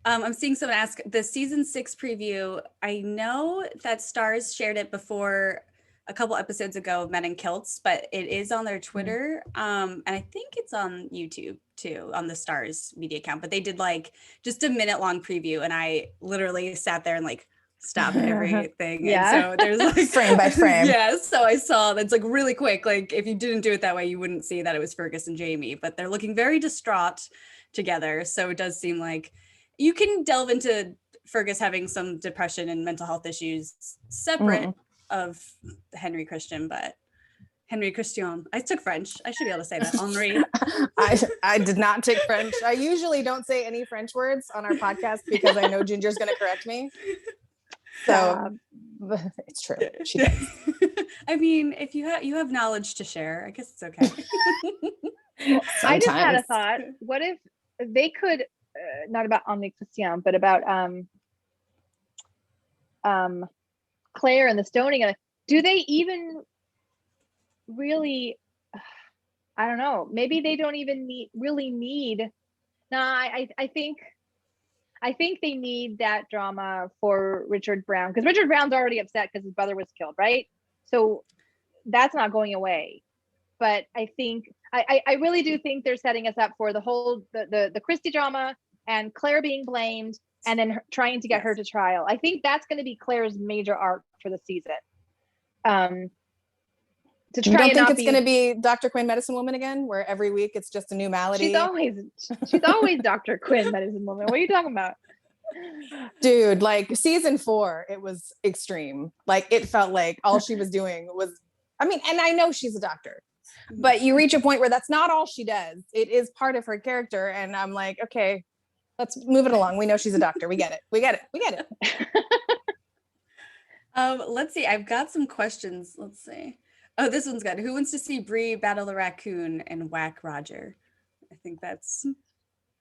B: I'm seeing someone ask the season 6 preview. I know that Stars shared it before a couple episodes ago of Men in Kilts, but it is on their Twitter. And I think it's on YouTube too, on the Stars media account, but they did like just a minute long preview. And I literally sat there and like stopped everything. And so there's like
C: frame by frame.
B: So I saw that's like really quick. Like if you didn't do it that way, you wouldn't see that it was Fergus and Jamie, but they're looking very distraught together. So it does seem like you can delve into Fergus having some depression and mental health issues separate of Henry Christian, but Henry Christian. I took French. I should be able to say that. Henri.
C: I did not take French. I usually don't say any French words on our podcast because I know Ginger's going to correct me. So it's true. She does.
B: I mean, if you have knowledge to share, I guess it's okay.
A: I just had a thought. What if they could, not about Henri Christian, but about Claire and the stoning, do they even really, I don't know, maybe they don't even need I think they need that drama for Richard Brown, because Richard Brown's already upset because his brother was killed, right? So that's not going away. But I think I really do think they're setting us up for the whole the Christie drama and Claire being blamed and then trying to get her to trial. I think that's going to be Claire's major arc for the season. To try.
C: You don't think it's going to be Dr. Quinn, Medicine Woman again, where every week it's just a new malady?
A: She's always Dr. Quinn, Medicine Woman. What are you talking about?
C: Dude, like season 4, it was extreme. Like it felt like all she was doing was, I mean, and I know she's a doctor, but you reach a point where that's not all she does. It is part of her character. And I'm like, okay, let's move it along. We know she's a doctor. We get it. We get it.
B: Let's see. I've got some questions. Let's see. Oh, this one's good. Who wants to see Bree battle the raccoon and whack Roger? I think that's...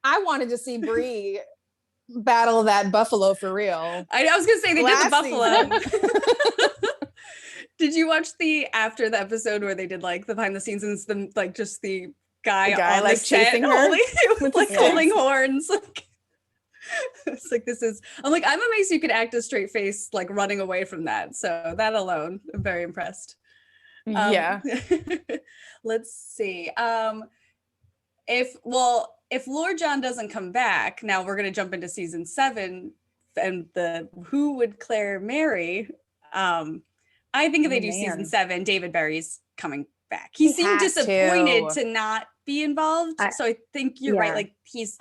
C: I wanted to see Bree battle that buffalo for real.
B: I was going to say they did the buffalo. Did you watch after the episode where they did like the behind the scenes and the, like just the guy on
C: like
B: the chasing her with like holding horns? Like, it's like I'm like, I'm amazed you could act a straight face like running away from that. So that alone, I'm very impressed. Let's see. If Lord John doesn't come back, now we're going to jump into season 7 and who would Claire marry? I think if they do season 7, David Berry's coming back. He seemed disappointed to not be involved. So I think you're right. Like he's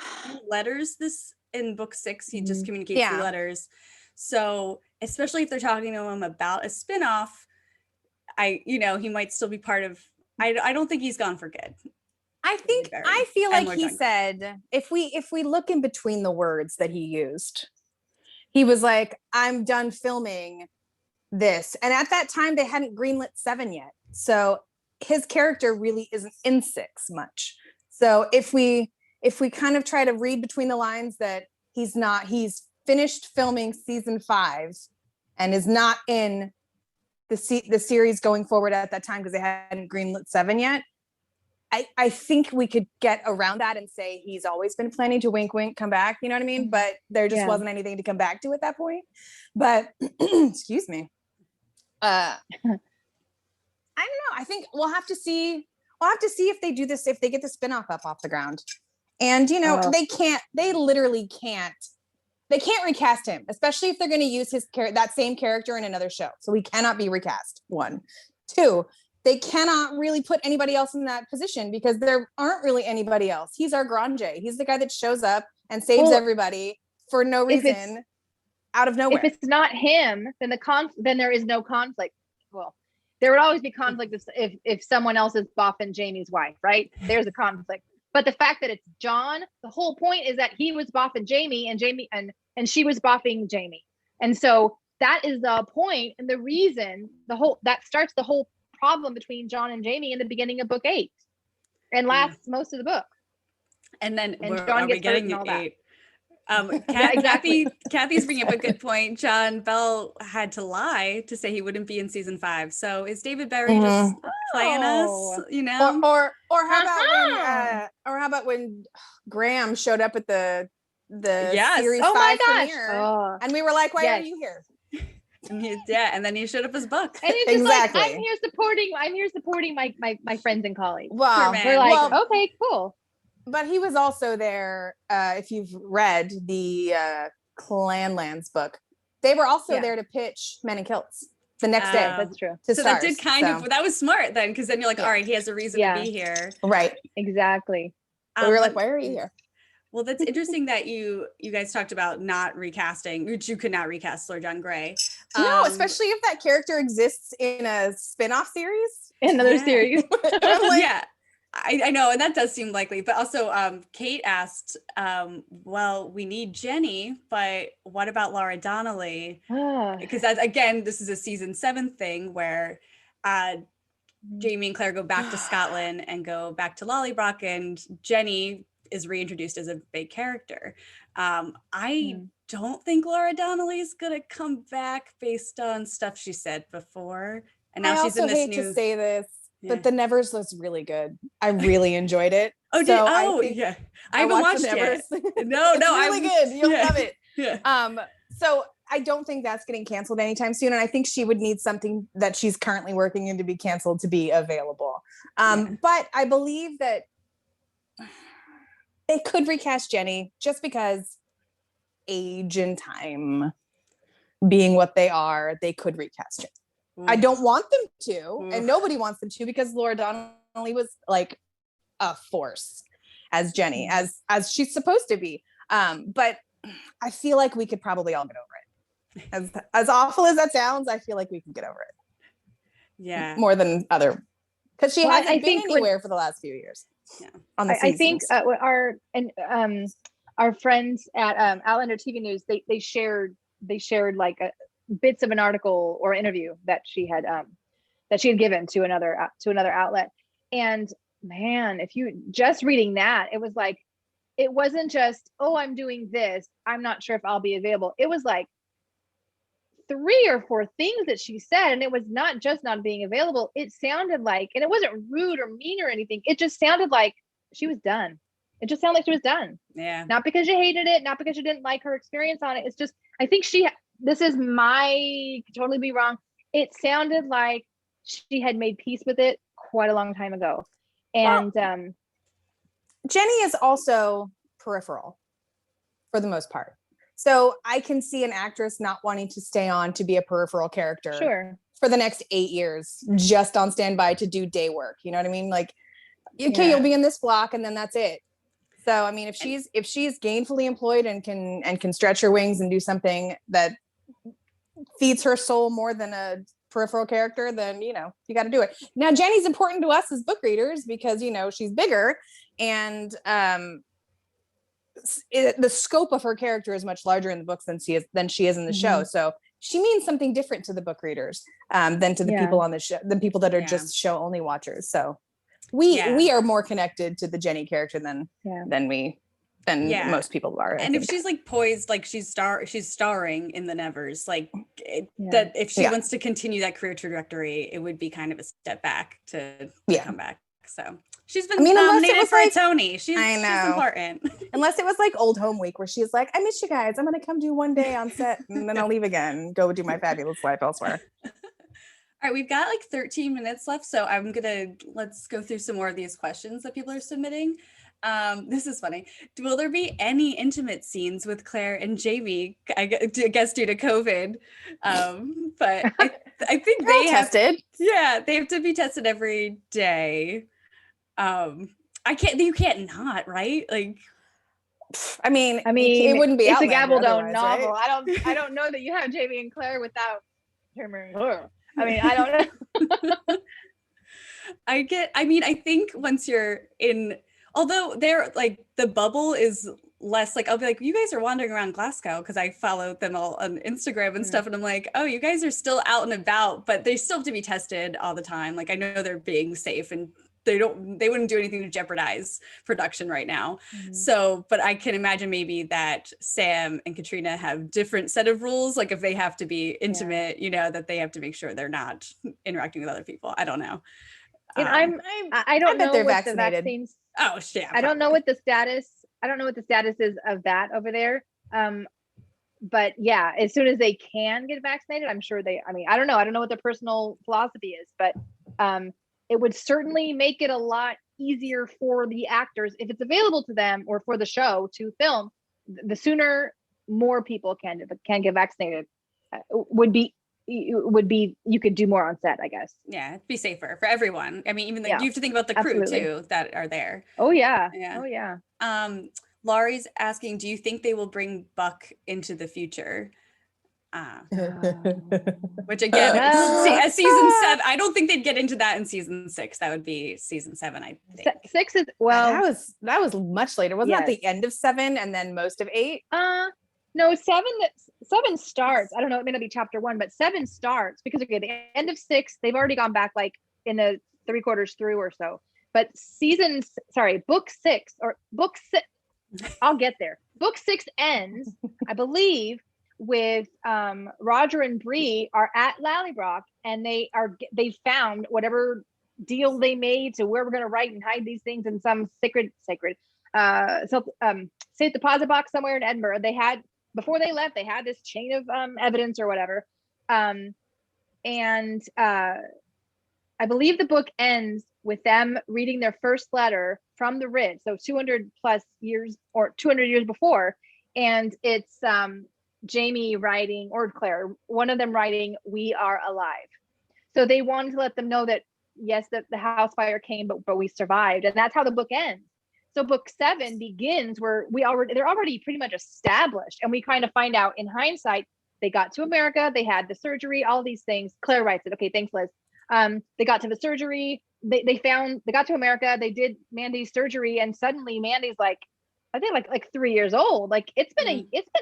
B: letters this in book 6, he just communicates through letters. So especially if they're talking to him about a spinoff, he might still be part of, I don't think he's gone for good.
C: I feel like he said, if we look in between the words that he used, he was like, I'm done filming this. And at that time they hadn't greenlit 7 yet. So his character really isn't in 6 much. So if we kind of try to read between the lines that he's finished filming season 5 and is not in the series going forward at that time because they hadn't greenlit 7 yet. I think we could get around that and say he's always been planning to wink, wink, come back. You know what I mean? But there just wasn't anything to come back to at that point. But excuse me. I don't know. I think we'll have to see if they do this, if they get the spinoff up off the ground. And they literally can't recast him, especially if they're going to use that same character in another show. So he cannot be recast. 1, 2, they cannot really put anybody else in that position because there aren't really anybody else. He's our Grande. He's the guy that shows up and saves everybody for no reason out of nowhere.
A: If it's not him, then then there is no conflict. Well, there would always be conflict if someone else is boffing Jamie's wife, right? There's a conflict. But the fact that it's John, the whole point is that he was boffing Jamie and she was boffing Jamie. And so that is the point and the reason that starts the whole problem between John and Jamie in the beginning of book 8 and lasts most of the book.
B: And then
A: John gets hurt and all that.
B: Kathy's bringing up a good point. John Bell had to lie to say he wouldn't be in season 5. So is David Berry just playing us? You know,
C: or how about when Graham showed up at the series 5 premiere, and we were like, "Why are you here?"
B: And then he showed up his book.
A: And it's just like, I'm here supporting my friends and colleagues.
C: Wow,
A: we're like, okay, cool.
C: But he was also there, if you've read the Clanlands book, they were also there to pitch Men in Kilts the next day.
A: That's true.
B: So that did that was smart then, because then you're like, all right, he has a reason to be here.
C: Right.
A: Exactly.
C: We were like, why are you here?
B: Well, that's interesting that you guys talked about not recasting, which you could not recast Lord John Grey.
C: No, especially if that character exists in a spin-off series.
A: Another series.
B: I know, and that does seem likely. But also, Kate asked, well, we need Jenny, but what about Laura Donnelly? Because again, this is a season 7 thing where Jamie and Claire go back to Scotland and go back to Lollybrock, and Jenny is reintroduced as a big character. I don't think Laura Donnelly is gonna come back based on stuff she said before, and now she's in this
C: hate
B: new.
C: To say this, but The Nevers was really good. I really enjoyed it.
B: I haven't watched it yet. No,
C: it's really good. You'll love it.
B: Yeah.
C: So I don't think that's getting canceled anytime soon. And I think she would need something that she's currently working in to be canceled to be available. But I believe that they could recast Jenny just because age and time being what they are, they could recast Jenny. I don't want them to, and nobody wants them to, because Laura Donnelly was like a force as Jenny, as she's supposed to be. But I feel like we could probably all get over it. As awful as that sounds, I feel like we can get over it.
B: Yeah.
C: More than other, because she hasn't been anywhere for the last few years.
B: Yeah.
C: On the
A: I think our friends at Outlander TV News, they shared like bits of an article or interview that she had given to another outlet. And man, if you just reading that, it was like, it wasn't just, oh, I'm doing this, I'm not sure if I'll be available. It was like 3 or 4 things that she said, and it was not just not being available. It sounded like, and it wasn't rude or mean or anything, it just sounded like she was done. It just sounded like she was done.
B: Yeah.
A: Not because you hated it, not because you didn't like her experience on it. It's just, I think this is could totally be wrong. It sounded like she had made peace with it quite a long time ago. And
C: Jenny is also peripheral for the most part. So I can see an actress not wanting to stay on to be a peripheral character for the next 8 years, just on standby to do day work. You know what I mean? Like, okay, you'll be in this block and then that's it. So, I mean, if she's gainfully employed and can stretch her wings and do something that feeds her soul more than a peripheral character, then, you got to do it. Now, Jenny's important to us as book readers because, she's bigger, and the scope of her character is much larger in the books than she is in the show. So she means something different to the book readers than to the people on the show, than people that are just show only watchers. So we are more connected to the Jenny character than most people are.
B: And if she's like poised, like she's starring in the Nevers, like that, if she wants to continue that career trajectory, it would be kind of a step back to come back. So she's been nominated for a Tony. She's important.
C: Unless it was like Old Home Week where she's like, I miss you guys, I'm gonna come do one day on set and then I'll leave again, go do my fabulous life elsewhere.
B: All right, we've got like 13 minutes left, so let's go through some more of these questions that people are submitting. This is funny. Will there be any intimate scenes with Claire and Jamie? I guess due to COVID, but I think they have tested. Yeah, they have to be tested every day. You can't not, right? Like,
C: I mean, it wouldn't be.
A: It's a Gabaldon novel. Right? I don't know that you have Jamie and Claire without her. I mean, I don't know.
B: I think once you're in, although they're like, the bubble is less like, I'll be like, you guys are wandering around Glasgow, because I follow them all on Instagram and stuff, and I'm like, oh, you guys are still out and about, but they still have to be tested all the time. Like, I know they're being safe, and they wouldn't do anything to jeopardize production right now. So, but I can imagine maybe that Sam and Katrina have different set of rules. Like, if they have to be intimate, that they have to make sure they're not interacting with other people. I don't know.
A: And I don't know
C: they're
A: what
C: vaccinated.
A: the vaccines.
B: Oh shit!
A: I don't know what the status. I don't know what the status is of that over there. But yeah, as soon as they can get vaccinated, I'm sure I don't know. I don't know what their personal philosophy is, but it would certainly make it a lot easier for the actors if it's available to them, or for the show to film. The sooner more people can get vaccinated, you could do more on set, I guess.
B: Yeah, it'd be safer for everyone. I mean, even you have to think about the crew too that are there.
A: Oh yeah.
B: Yeah.
A: Oh yeah.
B: Laurie's asking, do you think they will bring Buck into the future? Which again, season 7. I don't think they'd get into that in season 6. That would be season 7, I think.
A: 6 is
C: that was much later. Wasn't that the end of 7 and then most of 8?
A: No, 7 starts. I don't know, it may not be chapter 1, but 7 starts because the end of 6, they've already gone back like in the 3/4 through or so. But book 6, I'll get there. Book 6 ends, I believe, with Roger and Bree are at Lallybroch, and they found whatever deal they made to where we're going to write and hide these things in some sacred safe deposit box somewhere in Edinburgh. before they left, they had this chain of evidence or whatever. And I believe the book ends with them reading their first letter from the Ridge, so 200 plus years or 200 years before. And it's Jamie writing, or Claire, one of them writing, "We are alive." So they wanted to let them know that, yes, that the house fire came, but we survived. And that's how the book ends. So book 7 begins where they're already pretty much established. And we kind of find out in hindsight, they got to America, they had the surgery, all these things. Claire writes it. Okay, thanks, Liz. They got to the surgery, they got to America, they did Mandy's surgery, and suddenly Mandy's like, I think like 3 years old. Like it's been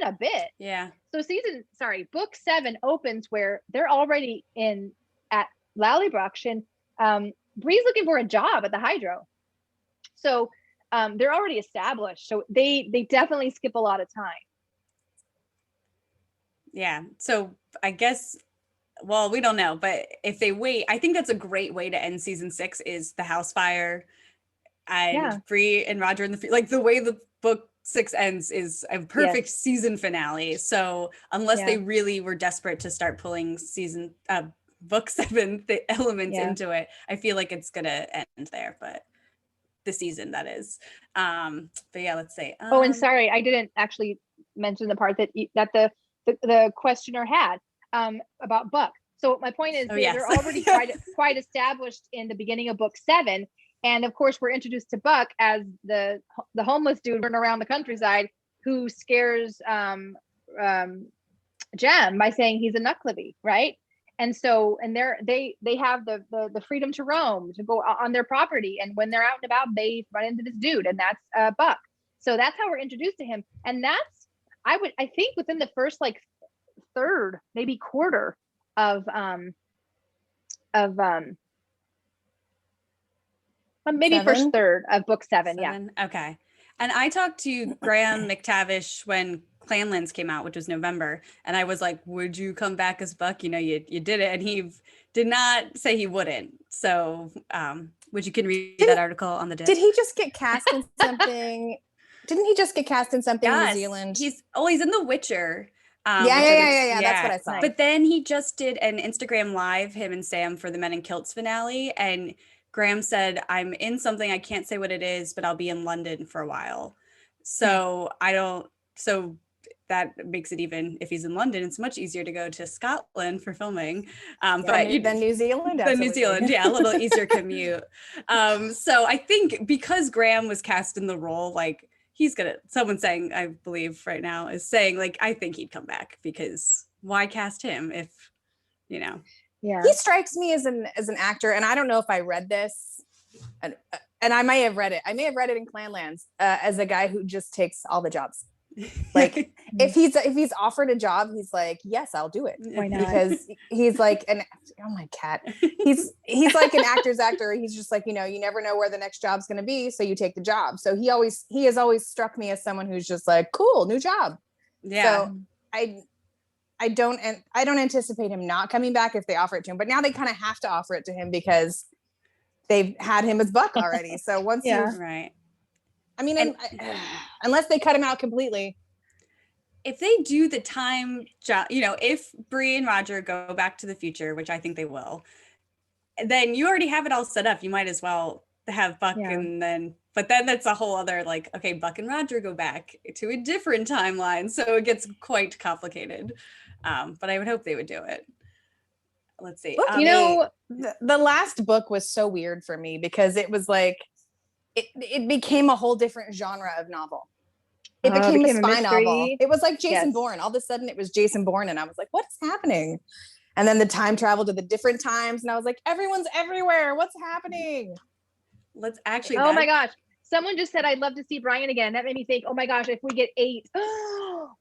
A: a bit.
B: Yeah.
A: So book 7 opens where they're already at Lallybrook, and Bree's looking for a job at the hydro. So they're already established. So they definitely skip a lot of time.
B: Yeah. So I guess, well, we don't know, but if they wait, I think that's a great way to end season 6 is the house fire and Bree and Roger in the, like the way the book 6 ends is a perfect season finale. So unless they really were desperate to start pulling book 7, the elements into it, I feel like it's going to end there, but the season that is. But yeah, let's say.
A: And sorry, I didn't actually mention the part that the questioner had about Buck. So my point is they're already quite established in the beginning of book 7. And of course, we're introduced to Buck as the homeless dude running around the countryside who scares Jem by saying he's a Nuckleby, right? And so, and they have the freedom to roam, to go on their property. And when they're out and about, they run into this dude, and that's Buck. So that's how we're introduced to him. And that's, I think within the first like third, maybe quarter of maybe
C: 7?
A: first third of book 7. Yeah.
B: Okay. And I talked to Graham McTavish when Clanlands came out, which was November. And I was like, would you come back as Buck? You know, you did it. And he did not say he wouldn't. So, which you can read that article on the Dipp.
C: Did he just get cast in something? Didn't he just get cast in something in New Zealand?
B: He's in The Witcher.
C: Yeah. That's what I saw.
B: But then he just did an Instagram live, him and Sam, for the Men in Kilts finale. And Graham said, I'm in something, I can't say what it is, but I'll be in London for a while. So so that makes it, even if he's in London, it's much easier to go to Scotland for filming. But
C: than New Zealand.
B: Than New Zealand, a little easier commute. So I think because Graham was cast in the role, like someone saying, I believe right now is saying, like, I think he'd come back, because why cast him if, you know.
A: Yeah.
C: He strikes me as an actor, and I don't know if I read this, and I may have read it. I may have read it in Clanlands, as a guy who just takes all the jobs. Like if he's offered a job, he's like, yes, I'll do it.
A: Why not?
C: Because he's like my cat. He's like an actor's actor. He's just like, you know, you never know where the next job's going to be, so you take the job. So he has always struck me as someone who's just like, cool, new job.
B: Yeah.
C: So I don't anticipate him not coming back if they offer it to him, but now they kind of have to offer it to him because they've had him as Buck already. So once
B: right.
C: I mean, unless they cut him out completely.
B: If they do the time job, you know, if Bree and Roger go back to the future, which I think they will, then you already have it all set up. You might as well have Buck but then that's a whole other, like, okay, Buck and Roger go back to a different timeline. So it gets quite complicated. But I would hope they would do it. Let's see.
C: The last book was so weird for me because it was like, it became a whole different genre of novel. It became a spy novel. It was like Jason Bourne. All of a sudden it was Jason Bourne. And I was like, what is happening? And then the time traveled to the different times. And I was like, everyone's everywhere. What's happening?
B: Let's actually.
A: Oh my gosh. Someone just said, I'd love to see Brian again. That made me think, oh my gosh, if we get 8,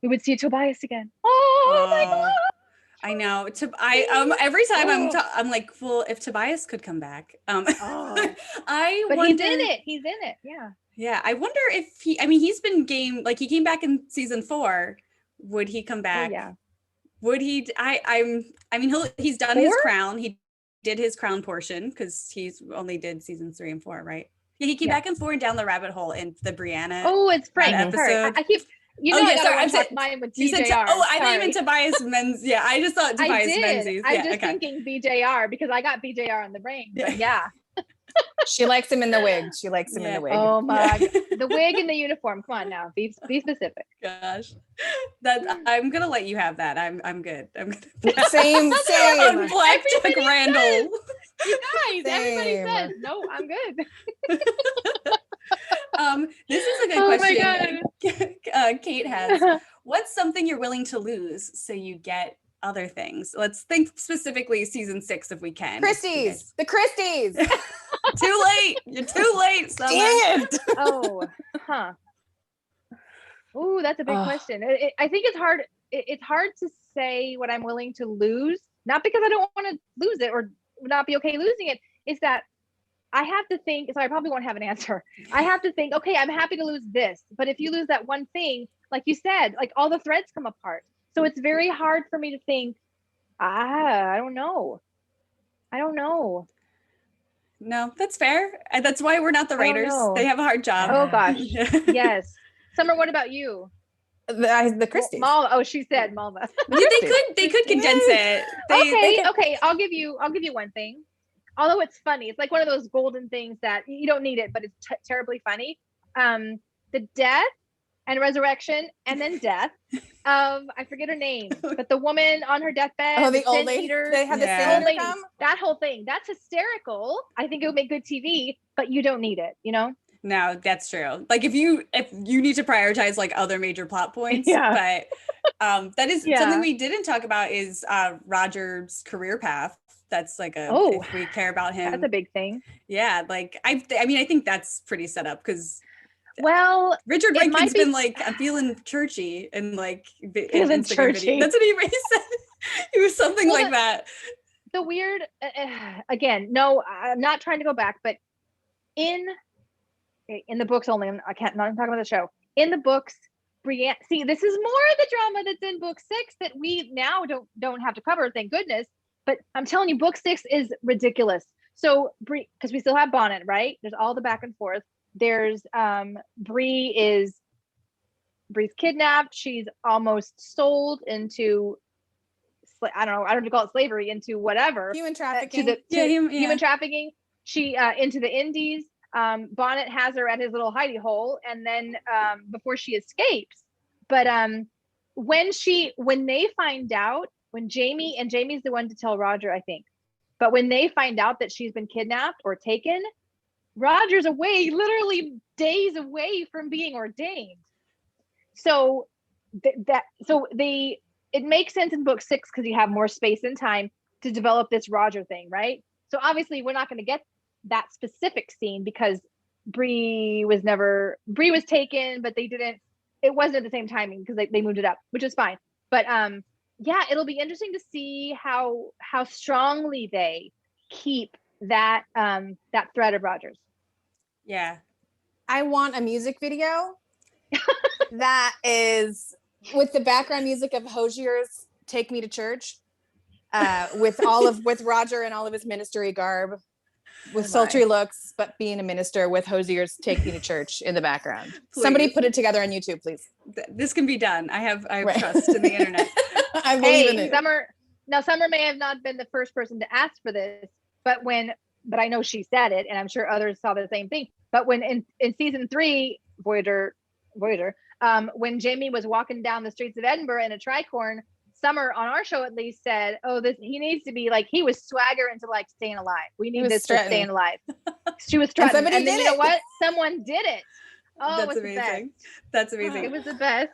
A: we would see Tobias again. Oh my God.
B: I know. Every time I'm like, well, if Tobias could come back,
A: But he's in it. Yeah.
B: Yeah. I wonder if he's been game, like he came back in season 4. Would he come back?
A: Oh, yeah.
B: Would he? He's done 4? His crown. He did his crown portion because he's only did seasons 3 and 4, right? Yeah. He came back in 4 and down the rabbit hole in the Brianna.
A: Oh, it's Frank.
B: episode.
A: You know, I gotta watch mine with
B: you
A: BJR.
B: said I thought you meant Tobias Menzies. Yeah, I just thought Tobias Menzies.
A: I'm just thinking BJR because I got BJR on the brain. But yeah.
C: She likes him in the wig. She likes him in the wig.
A: Oh my God. The wig and the uniform. Come on now. Be specific.
B: Gosh. I'm gonna let you have that. I'm good. I'm good.
C: Same.
B: On Black Jack Randall.
A: You guys, everybody says no, I'm good.
B: This is a good question. Kate has. What's something you're willing to lose so you get other things? Let's think specifically season 6 if we can.
C: Christies. The Christies.
B: Too late. You're too late, Summer.
C: Dang it.
A: Ooh, that's a big question. I think it's hard. It's hard to say what I'm willing to lose, not because I don't want to lose it or not be okay losing it. It's that I have to think, so I probably won't have an answer. I have to think, okay, I'm happy to lose this, but if you lose that one thing, like you said, like all the threads come apart. So it's very hard for me to think, I don't know.
B: No, that's fair. And that's why we're not the writers. They have a hard job.
A: Oh gosh. Yes. Summer, what about you?
C: The Christies.
A: Malva. Oh, she said Malva.
B: They could condense it.
A: Okay. I'll give you one thing. Although it's funny, it's like one of those golden things that you don't need it, but it's terribly funny. The death and resurrection and then death of, I forget her name, but the woman on her deathbed.
C: Oh, the old lady. They had the sin lady.
A: That whole thing. That's hysterical. I think it would make good TV, but you don't need it, you know?
B: No, that's true. Like if you need to prioritize like other major plot points, but that is something we didn't talk about is Roger's career path. That's like if we care about him.
A: That's a big thing.
B: Yeah, like I think that's pretty set up because Richard
A: Rankin's
B: Rankin's been like, I'm feeling churchy and like
A: feeling churchy.
B: That's what he said. He was something like that.
A: The weird again, no, I'm not trying to go back, but in the books only, not talking about the show. In the books, Brienne, see, this is more of the drama that's in book 6 that we now don't have to cover, thank goodness. But I'm telling you, book 6 is ridiculous. So because we still have Bonnet, right? There's all the back and forth. There's Bree's kidnapped. She's almost sold into I don't know to call it slavery, into whatever.
C: Human trafficking.
A: Human trafficking. She into the Indies. Bonnet has her at his little hidey hole, and then before she escapes. But when they find out, when Jamie's the one to tell Roger, I think. But when they find out that she's been kidnapped or taken, Roger's away, literally days away from being ordained. So it makes sense in book 6 because you have more space and time to develop this Roger thing, right? So obviously we're not going to get that specific scene because Bree was taken, but it wasn't at the same timing because they moved it up, which is fine. But it'll be interesting to see how strongly they keep that thread of Rogers.
B: Yeah.
C: I want a music video that is with the background music of Hosier's Take Me to Church, with Roger and all of his ministry garb, with sultry looks, but being a minister with Hosier's Take Me to Church in the background. Please. Somebody put it together on YouTube, please.
B: This can be done. I have trust in the internet.
C: I believe in it.
A: Summer may have not been the first person to ask for this, but I know she said it, and I'm sure others saw the same thing. But when in season 3, Voyager, when Jamie was walking down the streets of Edinburgh in a tricorn, Summer on our show at least said, he needs to be like, he was swaggering to like staying alive. We need this to staying alive. She was strutting. And then you know what? Someone did it. Oh, that's amazing.
B: That's amazing.
A: It was the best.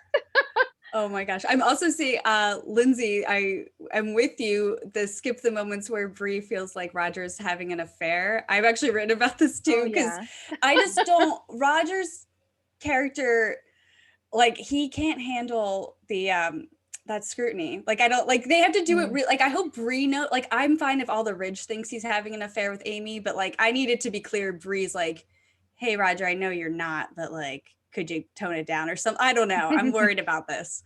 B: Oh my gosh. I'm also seeing Lindsay, I'm with you. Skip the moments where Bree feels like Roger's having an affair. I've actually written about this too, because I just don't, Roger's character, like he can't handle the that scrutiny. Like I don't like they have to do it like I hope Bree knows, like I'm fine if all the Ridge thinks he's having an affair with Amy, but like I need it to be clear Bree's like, hey Roger, I know you're not, but like could you tone it down or something? I don't know. I'm worried about this.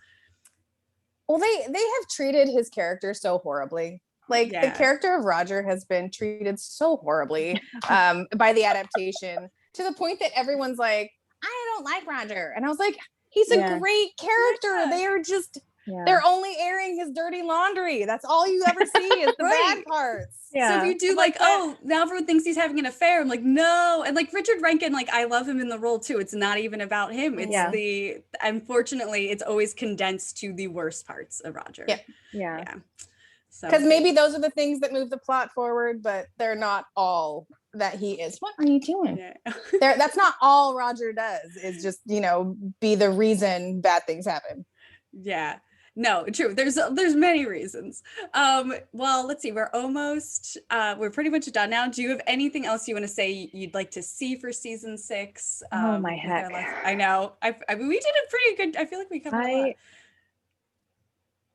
C: Well, they have treated his character so horribly. Like the character of Roger has been treated so horribly by the adaptation, to the point that everyone's like, I don't like Roger. And I was like, He's a
A: Yeah.
C: great character.
B: Yeah.
C: They are just,
A: Yeah.
C: they're only airing his dirty laundry. That's all you ever see is the
B: Right.
C: bad parts.
A: Yeah.
B: So if you do like, oh, now everyone thinks he's having an affair. I'm like, no. And like Richard Rankin, like I love him in the role too. It's not even about him. It's
A: Yeah.
B: unfortunately, it's always condensed to the worst parts of Roger.
C: Yeah.
A: Yeah.
B: So
C: Because maybe those are the things that move the plot forward, but they're not all that he is. What are you doing?
B: Yeah.
C: That's not all Roger does, is just, be the reason bad things happen.
B: Yeah. No, true. There's many reasons. Well, let's see. We're pretty much done now. Do you have anything else you want to say you'd like to see for season 6?
A: Oh my
B: with
A: heck.
B: our I know. I mean, we did a pretty good. I feel like we covered a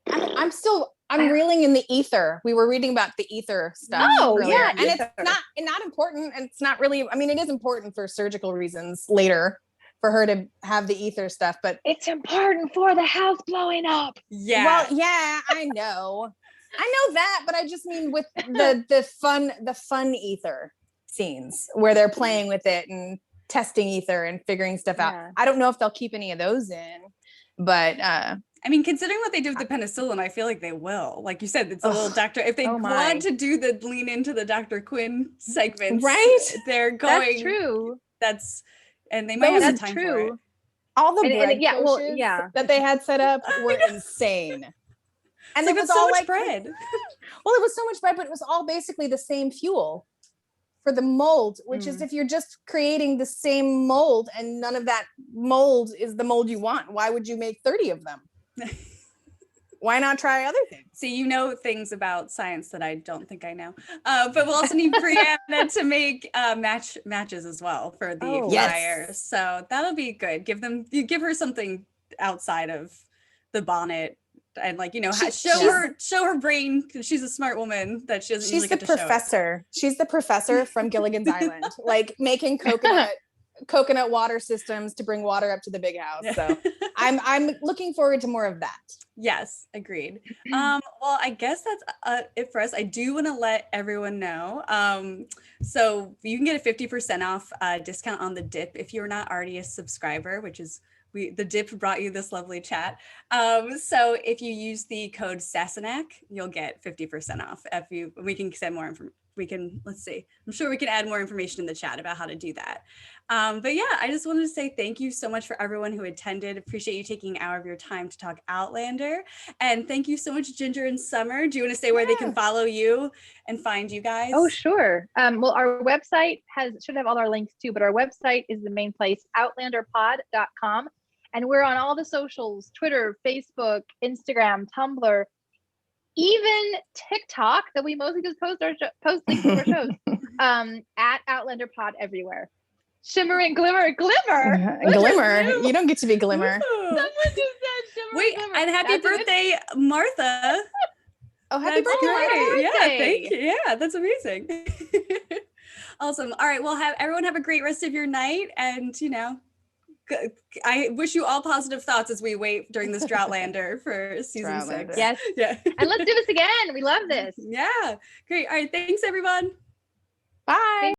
B: lot.
C: I'm reeling in the ether. We were reading about the ether stuff earlier.
A: yeah,
C: And it's
A: ether.
C: not important. And it's not really, I mean, it is important for surgical reasons later for her to have the ether stuff, but
A: It's important for the house blowing up.
B: Yeah.
C: well, yeah, I know that, but I just mean with the fun ether scenes where they're playing with it and testing ether and figuring stuff out.
A: Yeah.
C: I don't know if they'll keep any of those in, but
B: I mean, considering what they did with the penicillin, I feel like they will. Like you said, it's a little doctor. If they
A: Oh my.
B: want to do the lean into the Dr. Quinn segments,
C: right?
B: they're going.
A: That's true.
B: And they might have
A: That's
B: the time for
A: true.
B: it.
C: All the
A: And-
C: bread
A: and- yeah, well,
C: coaches
A: yeah.
C: that they had set up were insane. And
B: It's
C: it was
B: so
C: all
B: much
C: like
B: bread.
C: Well, it was so much bread, but it was all basically the same fuel for the mold, which is if you're just creating the same mold and none of that mold is the mold you want, why would you make 30 of them? Why not try other things?
B: See, you know things about science that I don't think I know. But we'll also need Brianna to make matches as well for the
A: Oh.
B: fire.
C: Yes.
B: So that'll be good. Give her something outside of the bonnet and show her brain, because she's a smart woman that she doesn't
C: She's
B: usually
C: the
B: get to show it.
C: professor. She's the professor from Gilligan's Island, like making coconut water systems to bring water up to the big house. So I'm looking forward to more of that.
B: Yes, agreed. Well, I guess that's it for us. I do want to let everyone know. So you can get a 50% off discount on the Dipp if you're not already a subscriber, which is the Dipp brought you this lovely chat. So if you use the code Sassenach, you'll get 50% off. We can send more information. Let's see. I'm sure we can add more information in the chat about how to do that. But yeah, I just wanted to say thank you so much for everyone who attended. Appreciate you taking an hour of your time to talk Outlander. And thank you so much, Ginger and Summer. Do you want to say where they can follow you and find you guys?
A: Oh, sure. Well, our website should have all our links too, but our website is the main place, outlanderpod.com. And we're on all the socials, Twitter, Facebook, Instagram, Tumblr, even TikTok, that we mostly just post links to our shows, at Outlander Pod everywhere. Shimmer and glimmer.
C: Glimmer. You don't get to be glimmer.
B: Ooh.
A: Someone just said shimmer
B: Wait,
A: and glimmer.
B: and happy
A: That's a good-
B: birthday, Martha.
C: Oh, happy
B: That's
C: birthday.
B: great. Yeah,
A: birthday.
B: thank you. Yeah, that's amazing. Awesome. All right. Well, everyone have a great rest of your night. And, I wish you all positive thoughts as we wait during this Droughtlander for season
C: Droughtlander.
B: 6.
A: Yes.
B: Yeah.
A: And let's do this again. We love this.
B: Yeah. Great. All right. Thanks, everyone.
C: Bye.